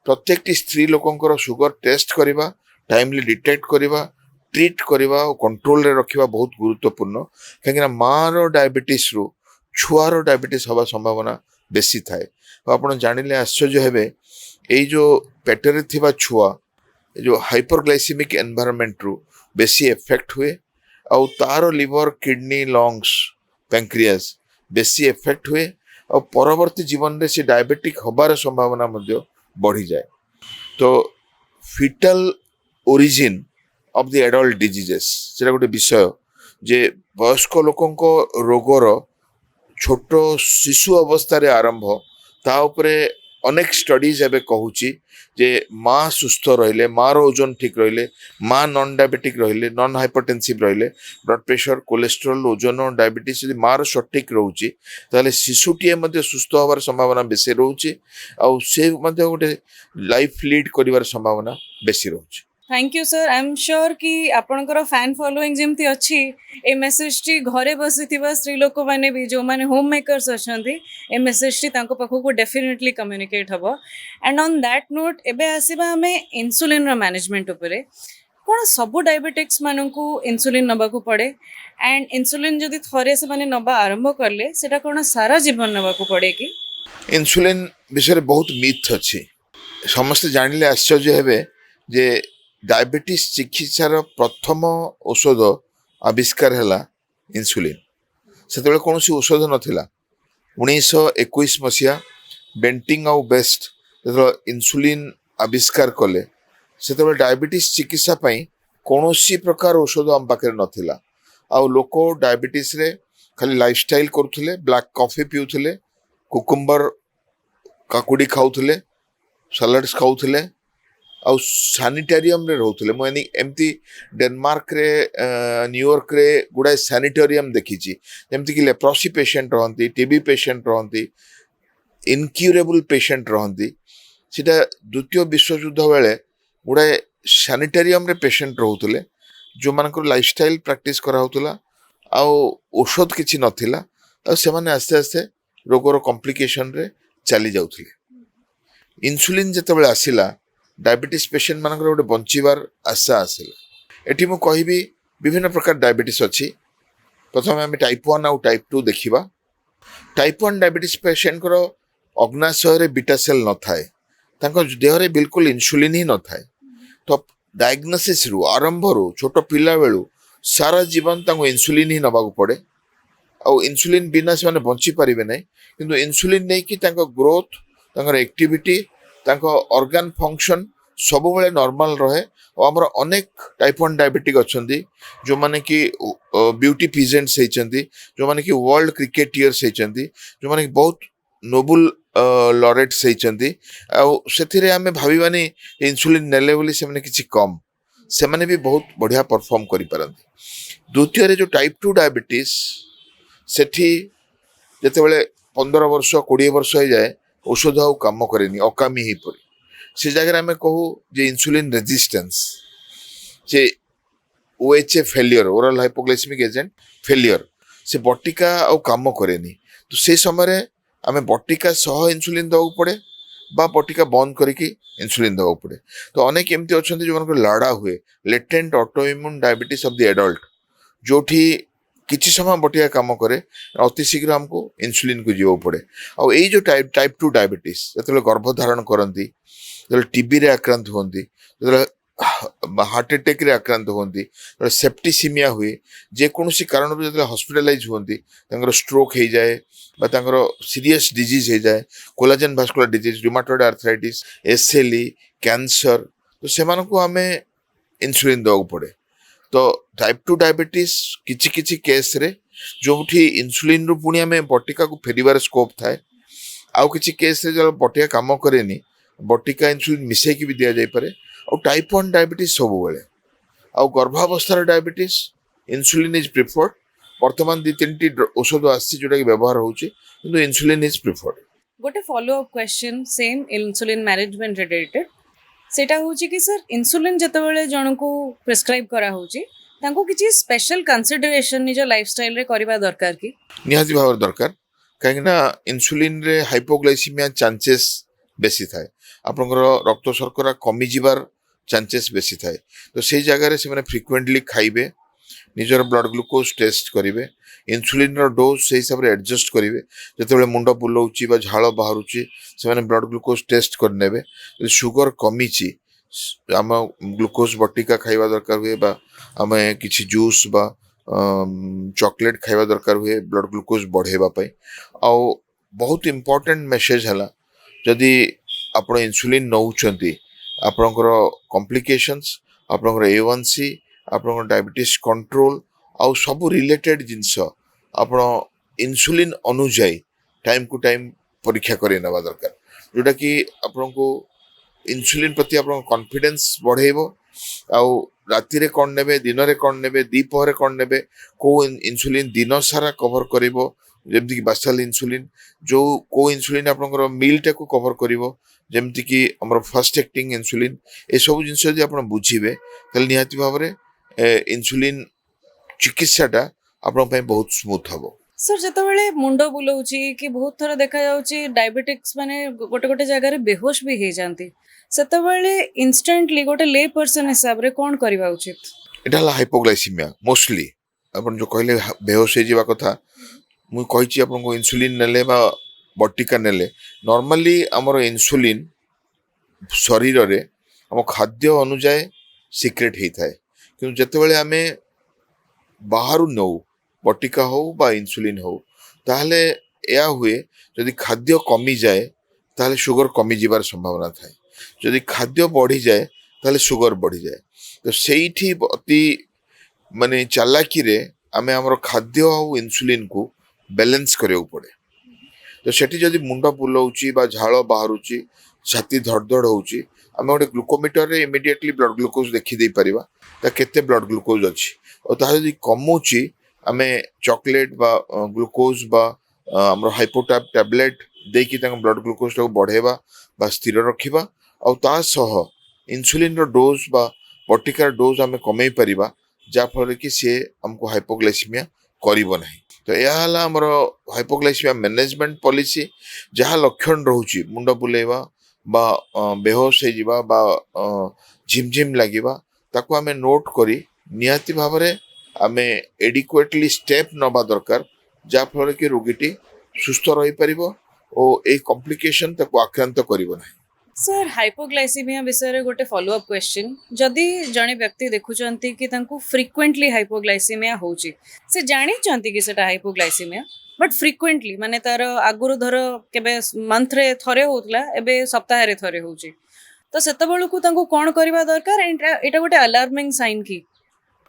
प्रत्येक स्त्री लोकंकर सुगर टेस्ट करवा टाइमली डिटेक्ट करवा ट्रीट करवा और कंट्रोल रे रखिबा बहुत गुरुत्वपूर्ण कहीं माँ डायबिटीज रु छुआर डायबिटीज हवा संभावना बेसी थाए आपन जानिले आश्चर्य हेबे एई जो पेटरे थिबा छुआ जो हाइपरग्लाइसेमिक एनवायरनमेंट रु बेसी इफेक्ट हुए और तार लिवर किडनी लंग्स पैंक्रियास बेसी इफेक्ट हुए और परवर्ती जीवन रे से डायबिटिक हबार संभावना मध्य बढ़ी जाए तो fetal origin of the adult diseases सेटा गोटे विषय जे वयस्क लोकंको रोगर छोट शिशु अवस्था आरंभ ता उपरे अनेक स्टडीज एबे कहूची जे माँ सुस्थ रहिले माँ रो ओजन ठीक रहिले माँ नॉन डायबिटिक रहिले नॉन हाइपरटेंसिव रहिले ब्लड प्रेशर कोलेस्ट्रोल ओजन डायबिटीज यदि माँ रो सठिक रहूची ताले शिशुटीए मध्ये सुस्थ होबार संभावना बेसी रहूची आ से मध्ये गोटे लाइफ लीड करिवार संभावना बेसी रहूची thank you sir I am sure कि आपणकर फैन फॉलोइंग जमती अच्छी ए मेसेज टी घरे बसी स्त्री लोक मैंने भी जो मैंने होम मेकर्स अच्छा ए मेसेज टी पाखक डेफिनेटली कम्युनिकेट हम एंड ऑन दैट नोट एबे आसीबा हमें इंसुलिन रो मैनेजमेंट उपरे कौन सबू डायबिटिक्स मानू इंसुलिन नबाकू पड़े एंड इंसुलिन जदि थरे से माने नबा आरंभ करले सेटा कौन सारा जीवन नबाकू पड़े कि इंसुलिन विषय बहुत मिथ अच्छी समस्त जानिले आश्चर्य हेबे जे डायबिटीज चिकित्सार प्रथम औषध आविष्कार है इंसुलिन से कौन औषध नाला 1921 मसीहा बेंटिंग आउ बेस्ट जो इंसुलिन आविष्कार कले से डायबिटीज चिकित्सा कौन प्रकार औषध आम पाखे नाला आउ लोक डायबिटीज रे खाली लाइफस्टाइल करुले ब्लैक कॉफी पिउले कुकुम्बर काकुड़ी खाऊले सलाड्स खाऊले ଆଉ ସାନିଟାରିୟମରେ ରହୁଥିଲେ। ମୁଁ ଏମିତି ଡେନମାର୍କରେ ନ୍ୟୁୟର୍କରେ ଗୁଡ଼ାଏ ସାନିଟୋରିୟମ ଦେଖିଛି, ଯେମିତିକି ଲେପ୍ରସି ପେସେଣ୍ଟ ରହନ୍ତି, ଟିବି ପେସେଣ୍ଟ ରହନ୍ତି, ଇନକ୍ୟୁରେବୁଲ ପେସେଣ୍ଟ ରହନ୍ତି। ସେଇଟା ଦ୍ୱିତୀୟ ବିଶ୍ୱଯୁଦ୍ଧ ବେଳେ ଗୁଡ଼ାଏ ସାନିଟାରିୟମରେ ପେସେଣ୍ଟ ରହୁଥିଲେ, ଯେଉଁମାନଙ୍କର ଲାଇଫଷ୍ଟାଇଲ ପ୍ରାକ୍ଟିସ୍ କରାହେଉଥିଲା, ଆଉ ଔଷଧ କିଛି ନଥିଲା, ଆଉ ସେମାନେ ଆସ୍ତେ ଆସ୍ତେ ରୋଗର କମ୍ପ୍ଲିକେସନରେ ଚାଲି ଯାଉଥିଲେ। ଇନ୍ସୁଲିନ୍ ଯେତେବେଳେ ଆସିଲା, ଡାଇବେଟିସ୍ ପେସେଣ୍ଟ ମାନଙ୍କର ଗୋଟେ ବଞ୍ଚିବାର ଆଶା ଆସିଲା। ଏଠି ମୁଁ କହିବି ବିଭିନ୍ନ ପ୍ରକାର ଡାଇବେଟିସ୍ ଅଛି। ପ୍ରଥମେ ଆମେ ଟାଇପ୍ 1 ଆଉ ଟାଇପ୍ 2 ଦେଖିବା। ଟାଇପ୍ 1 ଡାଇବେଟିସ୍ ପେସେଣ୍ଟଙ୍କର ଅଗ୍ନାଶୟରେ ବିଟା ସେଲ୍ ନଥାଏ, ତାଙ୍କ ଦେହରେ ବିଲକୁଲ ଇନ୍ସୁଲିନ୍ ହିଁ ନଥାଏ। ତ ଡାଇଗ୍ନୋସିସ୍ରୁ ଆରମ୍ଭରୁ ଛୋଟ ପିଲାବେଳୁ ସାରା ଜୀବନ ତାଙ୍କୁ ଇନ୍ସୁଲିନ୍ ହିଁ ନେବାକୁ ପଡ଼େ। ଆଉ ଇନ୍ସୁଲିନ୍ ବିନା ସେମାନେ ବଞ୍ଚିପାରିବେ ନାହିଁ। କିନ୍ତୁ ଇନ୍ସୁଲିନ୍ ନେଇକି ତାଙ୍କ ଗ୍ରୋଥ୍, ତାଙ୍କର ଆକ୍ଟିଭିଟି, ତାଙ୍କ ଅର୍ଗାନ ଫଙ୍କସନ୍ ସବୁବେଳେ ନର୍ମାଲ ରହେ। ଆଉ ଆମର ଅନେକ ଟାଇପ୍ 1 ଡାଇବେଟିକ୍ ଅଛନ୍ତି, ଯେଉଁମାନେ କି ବିୟୁଟି ପିଜେଣ୍ଟସ୍ ହେଇଛନ୍ତି, ଯେଉଁମାନେ କି ୱାର୍ଲଡ କ୍ରିକେଟିୟର୍ସ ହେଇଛନ୍ତି, ଯେଉଁମାନେ କି ବହୁତ ନୋବୁଲ ଲରେଟ୍ସ ହେଇଛନ୍ତି। ଆଉ ସେଥିରେ ଆମେ ଭାବିବାନି ଇନ୍ସୁଲିନ୍ ନେଲେ ବୋଲି ସେମାନେ କିଛି କମ୍, ସେମାନେ ବି ବହୁତ ବଢ଼ିଆ ପରଫର୍ମ କରିପାରନ୍ତି। ଦ୍ୱିତୀୟରେ ଯେଉଁ ଟାଇପ୍ 2 ଡାଇବେଟିସ୍, ସେଠି ଯେତେବେଳେ 15 ବର୍ଷ 20 ବର୍ଷ ହେଇଯାଏ, ଔଷଧ ଆଉ କାମ କରେନି, ଅକାମୀ ହେଇପଡ଼େ। ସେ ଜାଗାରେ ଆମେ କହୁ ଯେ ଇନ୍ସୁଲିନ୍ ରେଜିଷ୍ଟାନ୍ସ, ଯେ OHA failure, oral hypoglycaemic agent failure, ସେ ବଟିକା ଆଉ କାମ କରେନି। ତ ସେ ସମୟରେ ଆମେ ବଟିକା ସହ ଇନ୍ସୁଲିନ୍ ଦେବାକୁ ପଡ଼େ, ବା ବଟିକା ବନ୍ଦ କରିକି ଇନ୍ସୁଲିନ୍ ଦେବାକୁ ପଡ଼େ। ତ ଅନେକ ଏମିତି ଅଛନ୍ତି ଯେଉଁମାନଙ୍କର ଲାଡ଼ା ହୁଏ, latent autoimmune diabetes of the adult, ଯେଉଁଠି କିଛି ସମୟ ବଟିକା କାମ କରେ, ଅତି ଶୀଘ୍ର ଆମକୁ ଇନ୍ସୁଲିନ୍କୁ ଯିବାକୁ ପଡ଼େ। ଆଉ ଏଇ ଯେଉଁ ଟାଇପ୍ 2 ଡାଇବେଟିସ୍ ଯେତେବେଳେ ଗର୍ଭଧାରଣ କରନ୍ତି, ଯେତେବେଳେ ଟିବିରେ ଆକ୍ରାନ୍ତ ହୁଅନ୍ତି, ଯେତେବେଳେ ହାର୍ଟ ଆଟାକ୍ରେ ଆକ୍ରାନ୍ତ ହୁଅନ୍ତି, ଯେତେବେଳେ ସେପ୍ଟିସିମିଆ ହୁଏ, ଯେକୌଣସି କାରଣରୁ ଯେତେବେଳେ ହସ୍ପିଟାଲାଇଜ୍ ହୁଅନ୍ତି, ତାଙ୍କର ଷ୍ଟ୍ରୋକ୍ ହେଇଯାଏ ବା ତାଙ୍କର ସିରିୟସ୍ ଡିଜିଜ୍ ହେଇଯାଏ, collagen vascular disease, rheumatoid arthritis, SLE, cancer, ତ ସେମାନଙ୍କୁ ଆମେ ଇନ୍ସୁଲିନ୍ ଦେବାକୁ ପଡ଼େ। ତ ଟାଇପ୍ 2 ଡାଇବେଟିସ୍ କିଛି କିଛି କେସ୍ରେ ଯେଉଁଠି ଇନ୍ସୁଲିନ୍ରୁ ପୁଣି ଆମେ ବଟିକାକୁ ଫେରିବାର ସ୍କୋପ୍ ଥାଏ, ଆଉ କିଛି କେସ୍ରେ ଯେତେବେଳେ ବଟିକା କାମ କରେନି, ବଟିକା ଇନ୍ସୁଲିନ୍ ମିଶାଇକି ବି ଦିଆଯାଇପାରେ। ଆଉ ଟାଇପ୍ 1 ଡାଇବେଟିସ୍ ସବୁବେଳେ, ଆଉ ଗର୍ଭାବସ୍ଥାର ଡାଇବେଟିସ୍ ଇନ୍ସୁଲିନ୍ ଇଜ୍ ପ୍ରିଫର୍ଡ। ବର୍ତ୍ତମାନ 2-3ଟି ଔଷଧ ଆସିଛି ଯେଉଁଟାକି ବ୍ୟବହାର ହେଉଛି, କିନ୍ତୁ ଇନ୍ସୁଲିନ୍ ଇଜ୍ ପ୍ରିଫର୍ଡ। ଗୋଟେ follow up question same insulin management related, ସେଇଟା ହେଉଛି କି ସାର୍ ଇନ୍ସୁଲିନ୍ ଯେତେବେଳେ ଜଣଙ୍କୁ ପ୍ରେସ୍କ୍ରାଇବ୍ କରାହେଉଛି, ତାଙ୍କୁ କିଛି ସ୍ପେଶାଲ୍ କନସିଡରେସନ୍ ନିଜ ଲାଇଫଷ୍ଟାଇଲରେ କରିବା ଦରକାର କି? ନିହାତି ଭାବରେ ଦରକାର, କାହିଁକିନା ଇନ୍ସୁଲିନ୍ରେ ହାଇପୋଗ୍ଲାଇସିମିଆ ଚାନ୍ସେସ୍ ବେଶୀ ଥାଏ, ଆପଣଙ୍କର ରକ୍ତ ଶର୍କରା କମିଯିବାର ଚାନ୍ସେସ୍ ବେଶୀ ଥାଏ। ତ ସେଇ ଜାଗାରେ ସେମାନେ ଫ୍ରିକ୍ୱେଣ୍ଟଲି ଖାଇବେ, ନିଜର ବ୍ଲଡ୍ ଗ୍ଲୁକୋଜ୍ ଟେଷ୍ଟ କରିବେ, ଇନ୍ସୁଲିନ୍ର ଡୋଜ୍ ସେଇ ହିସାବରେ ଆଡ଼ଜଷ୍ଟ କରିବେ। ଯେତେବେଳେ ମୁଣ୍ଡ ବୁଲଉଛି ବା ଝାଳ ବାହାରୁଛି, ସେମାନେ ବ୍ଲଡ୍ ଗ୍ଲୁକୋଜ୍ ଟେଷ୍ଟ କରିନେବେ। ଯଦି ସୁଗର କମିଛି, ଆମ ଗ୍ଲୁକୋଜ୍ ବଟିକା ଖାଇବା ଦରକାର ହୁଏ, ବା ଆମେ କିଛି ଜୁସ୍ ବା ଚକୋଲେଟ୍ ଖାଇବା ଦରକାର ହୁଏ ବ୍ଲଡ୍ ଗ୍ଲୁକୋଜ୍ ବଢ଼େଇବା ପାଇଁ। ଆଉ ବହୁତ ଇମ୍ପର୍ଟାଣ୍ଟ ମେସେଜ୍ ହେଲା, ଯଦି ଆପଣ ଇନ୍ସୁଲିନ୍ ନେଉଛନ୍ତି, ଆପଣଙ୍କର କମ୍ପ୍ଲିକେସନ୍ସ, ଆପଣଙ୍କର A1C, ଆପଣଙ୍କର ଡାଇବେଟିସ୍ କଣ୍ଟ୍ରୋଲ, ଆଉ ସବୁ ରିଲେଟେଡ୍ ଜିନିଷ ଆପଣ ଇନ୍ସୁଲିନ୍ ଅନୁଯାୟୀ ଟାଇମ୍ ଟୁ ଟାଇମ୍ ପରୀକ୍ଷା କରି ନେବା ଦରକାର, ଯେଉଁଟାକି ଆପଣଙ୍କୁ ଇନ୍ସୁଲିନ୍ ପ୍ରତି ଆପଣଙ୍କ କନଫିଡେନ୍ସ ବଢ଼େଇବ। ଆଉ ରାତିରେ କ'ଣ ନେବେ, ଦିନରେ କ'ଣ ନେବେ, ଦ୍ୱିପହରେ କ'ଣ ନେବେ, କେଉଁ ଇନ୍ସୁଲିନ୍ ଦିନ ସାରା କଭର୍ କରିବ, ଯେମିତିକି ବାସାଲ ଇନ୍ସୁଲିନ୍, କେଉଁ ଇନ୍ସୁଲିନ୍ ଆପଣଙ୍କର ମିଲ୍ଟାକୁ କଭର୍ କରିବ, ଯେମିତିକି ଆମର ଫାଷ୍ଟ ଆକ୍ଟିଂ ଇନ୍ସୁଲିନ୍। ଏସବୁ ଜିନିଷ ଯଦି ଆପଣ ବୁଝିବେ, ତାହେଲେ ନିହାତି ଭାବରେ ଇନ୍ସୁଲିନ୍ ଚିକିତ୍ସାଟା ଆପଣଙ୍କ ପାଇଁ ବହୁତ ସ୍ମୁଥ୍ ହେବ। ସାର୍ ଯେତେବେଳେ ମୁଣ୍ଡ ବୁଲଉଛି କି ବହୁତ ଥର ଦେଖାଯାଉଛି ଡାଇବେଟିକ୍ସ ମାନେ ଗୋଟେ ଗୋଟେ ଜାଗାରେ ବେହୋଶ ବି ହେଇଯାନ୍ତି, ସେତେବେଳେ ଇନଷ୍ଟାଣ୍ଟଲି ଗୋଟେ ଲେ ପର୍ସନ ହିସାବରେ କ'ଣ କରିବା ଉଚିତ? ଏଇଟା ହେଲା ହାଇପୋଗ୍ଲାଇସିମିଆ ମୋଷ୍ଟଲି। ଆପଣ ଯେଉଁ କହିଲେ ବେହୋଶ ହେଇଯିବା କଥା, ମୁଁ କହିଛି ଆପଣଙ୍କୁ ଇନ୍ସୁଲିନ୍ ନେଲେ ବା ବଟିକା ନେଲେ, ନର୍ମାଲି ଆମର ଇନ୍ସୁଲିନ୍ ଶରୀରରେ ଆମ ଖାଦ୍ୟ ଅନୁଯାୟୀ ସିକ୍ରେଟ୍ ହେଇଥାଏ। କିନ୍ତୁ ଯେତେବେଳେ ଆମେ ବାହାରୁ ନେଉ, ବଟିକା ହେଉ ବା ଇନ୍ସୁଲିନ୍ ହେଉ, ତାହେଲେ ଏହା ହୁଏ, ଯଦି ଖାଦ୍ୟ କମିଯାଏ ତାହେଲେ ସୁଗର କମିଯିବାର ସମ୍ଭାବନା ଥାଏ, ଯଦି ଖାଦ୍ୟ ବଢ଼ିଯାଏ ତାହେଲେ ସୁଗର ବଢ଼ିଯାଏ। ତ ସେଇଠି ଅତି ମାନେ ଚାଲାକିରେ ଆମେ ଆମର ଖାଦ୍ୟ ଆଉ ଇନ୍ସୁଲିନ୍କୁ ବ୍ୟାଲେନ୍ସ କରିବାକୁ ପଡ଼େ। ତ ସେଠି ଯଦି ମୁଣ୍ଡ ବୁଲଉଛି ବା ଝାଳ ବାହାରୁଛି, छाती धड़धड़ होउची आम गोटे ग्लुकोमीटर रे इमिडिएटली ब्लड ग्लूकोज देखी दे परिबा ता केते ब्लड ग्लूकोज अछि और ता जदि कमउची आमे चॉकलेट बा ग्लूकोज बा हमर हाइपोटैब टैबलेट देकी तांग ब्लड ग्लूकोज को बढ़ेबा बा स्थिर रखिबा और ता सह इंसुलिन रो डोज बा पर्टिकुलर डोज आमे कमेई परिबा जा फल कि से हमको हाइपोग्लाइसीमिया करिवो नाही तो यह हला हमर हाइपोग्लाइसीमिया मैनेजमेंट पॉलिसी जहाँ लक्षण रोचे मुंड बुलेवा बा बेहोश हो जिबा बा झिमझिम लागिबा ताको आमे नोट करी निहाती भावरे आमे एडिक्वेटली स्टेप नबा दरकार जा फल कि रोगीटी सुस्थ रही परिबो ओ ए कॉम्प्लिकेशन ताको आक्रांत करिवो नाही सर हाइपोग्लाइसीमिया विषय रे गोटे फॉलो अप क्वेश्चन जदि जणे व्यक्ति देखुचंती कि तांको फ्रीक्वेंटली हाइपोग्लाइसीमिया होची से जानि चंती कि सेटा हाइपोग्लाइसीमिया बट फ्रीक्वेंटली माने तार आगुरु धर केबे मंथ रे थरे होतला एबे सप्ताह रे थरे होची तो सेते बेलकु तांको कोन करबा दरकार एटा गोटे अलार्मिंग साइन की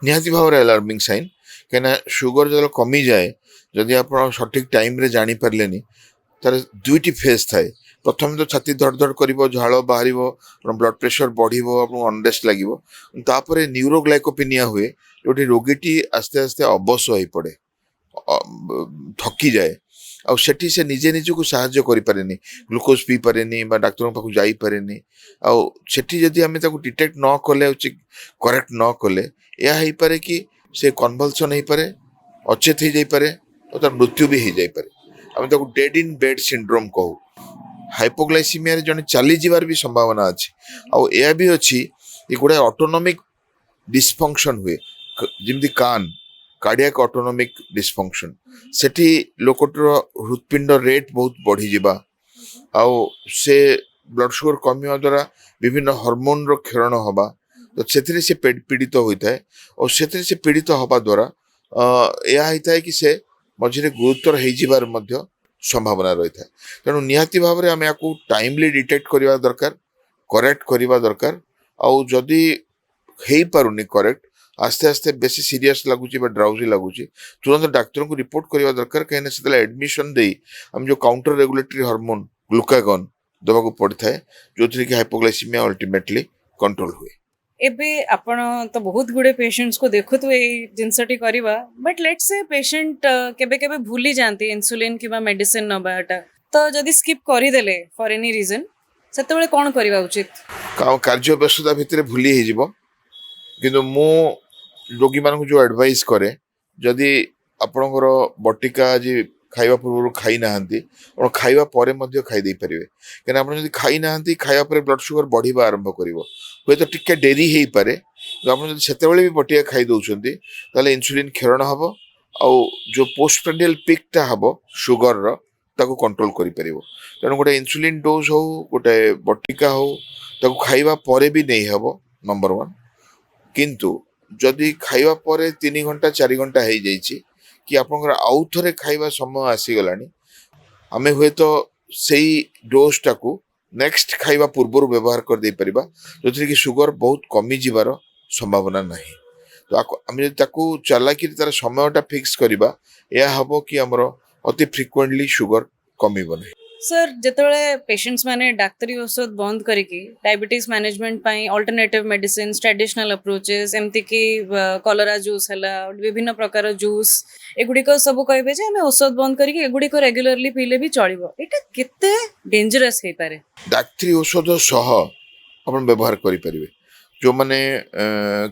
निहाती भावरे अलार्मिंग साइन केना शुगर जदि कमी जाए जदि आपण सठिक टाइम रे जानि परलेनी तार दुईटी फेज थाए प्रथम तो छाती धड़धड़ करिवो झाड़ बाहरिवो ब्लड प्रेशर बढ़िवो आपन अनरेस्ट लागिवो तापरे न्यूरोग्लाइकोपिनिया हुए जोटी रोगीटी आस्ते आस्ते अबस होई पड़े थकी जाए आ सेठी से निजे निजको साहाय्य करि पारेनी ग्लूकोज पी पारेनी बा डाक्टर पाखु जाई पारेनी आ सेठी जदि आमे ताको डिटेक्ट न कले करेक्ट न कले या हेई पारे कि से कन्वल्सन हेई पारे अचेत हेई जाई पारे और तार मृत्यु भी हेई जाई पारे आमे ताको डेड इन बेड सिंड्रोम कहू हाइपोग्लाइसीमिया रे जने चली जिवार भी संभावना अछि आ एया भी अछि कि गोटे ऑटोनोमिक डिसफंक्शन हुए जिमदी कान कार्डियक ऑटोनोमिक डिसफंक्शन सेठी लोकटर हृदपिंड रेट बहुत बढ़ी जिबा आ से ब्लड शुगर कमिया द्वारा विभिन्न हार्मोन रो क्षरण हबा तो सेथिरे से पीड़ित होता है और सेथिरे से पीड़ित हबा द्वारा एया होता है कि से मझिरे गुरुतर हेई जिबार मध्य संभावना रही है तेणु निहाती भाव में आम या टाइमली डिटेक्ट करवा दरकार करेक्ट करवा दरकार आउ जदि हो पारुनी करेक्ट आस्ते आस्ते बेसी सीरियस लगुच ड्राउजी लगुच तुरंत डाक्तर को रिपोर्ट करवा दरकार कहीं से एडमिशन दे आम जो काउंटर रेगुलेटरी हार्मोन ग्लूकागन देवा पड़ता है जो थी कि हाइपोग्लाइसीमिया अल्टीमेटली कंट्रोल हुए एबे आपण तो बहुत गुडे पेशेंट्स को देखुत ए जिनसटी करबा बट लेट्स से पेशेंट केबे केबे भूली जानती इंसुलिन किबा मेडिसिन नबाटा तो जदि स्किप करि देले फॉर एनी रीजन सेते बेले कोन करबा उचित कार्य व्यस्तता भितर भूली हे जिवो किंतु मु रोगी मान जो एडवाइस करे जदि आपणकर बटिका जी खाइबा पूर्व खाई नाहंती और खाइबा परे मध्य खाई दे परिवे केना आपण जदि खाई नाहंती खाइबा परे ब्लड शुगर बढ़िबा आरंभ करिवो हुए तो टिके डेरी हेई पारे आपण जदि सेते बेले भी बटिया खाई दउछंती ताले इंसुलिन क्षरण हबो आ जो पोस्ट प्रेंडियल पिक ता हबो शुगर रो ताको कंट्रोल करि परिवो तेणु गोटे इंसुलिन डोज हो गोटे बटिका हो ताको खाइबा परे भी नहीं हबो नंबर 1 किंतु जदि खाइबा परे 3 घंटा 4 घंटा हेई जाईची कि आपनकर आउ थरे खाइबा समय आसी गलानी आमे हुए तो सेई डोज टाकू नेक्स्ट खाइबा पूर्व व्यवहार कर दे परिबा जो कि शुगर बहुत कमी जिबार संभावना नहीं तो आमे ताकू चालाकी तार समयटा फिक्स करबा या हबो कि हमरो अति फ्रिक्वेंटली शुगर कमीबो नहीं सर जेतबेले पेशेंट्स माने डाक्तरी औषध बंद करिकी डायबिटीज मैनेजमेंट पई अल्टरनेटिव मेडिसिन ट्रेडिशनल अप्रोचेस एमती कि कलरा जूस हला विभिन्न प्रकार जूस एगुडी को सब कहबे जे हमें औषध बंद करिकी एगुडी को रेगुलरली पीले भी चलिबो एटा केते डेंजरस हे पारे डाक्तरी औषध सह अपन व्यवहार करि परिबे जो माने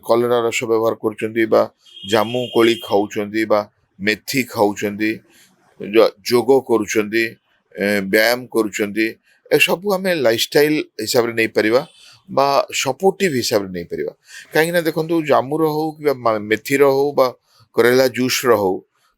कलरा रस व्यवहार करचंदी बा जामु कोली खाउचंदी बा मेथी खाउचंदी जोगो करूचंदी व्यायाम करूचंदी ए सब आम लाइफस्टाइल हिसाब रे नहीं परिबा बा सपोर्टिव हिसाब रे नहीं परिबा काहे ना देखंतु जामुर हो कि मेथीर हो बा करेला जूस रो हो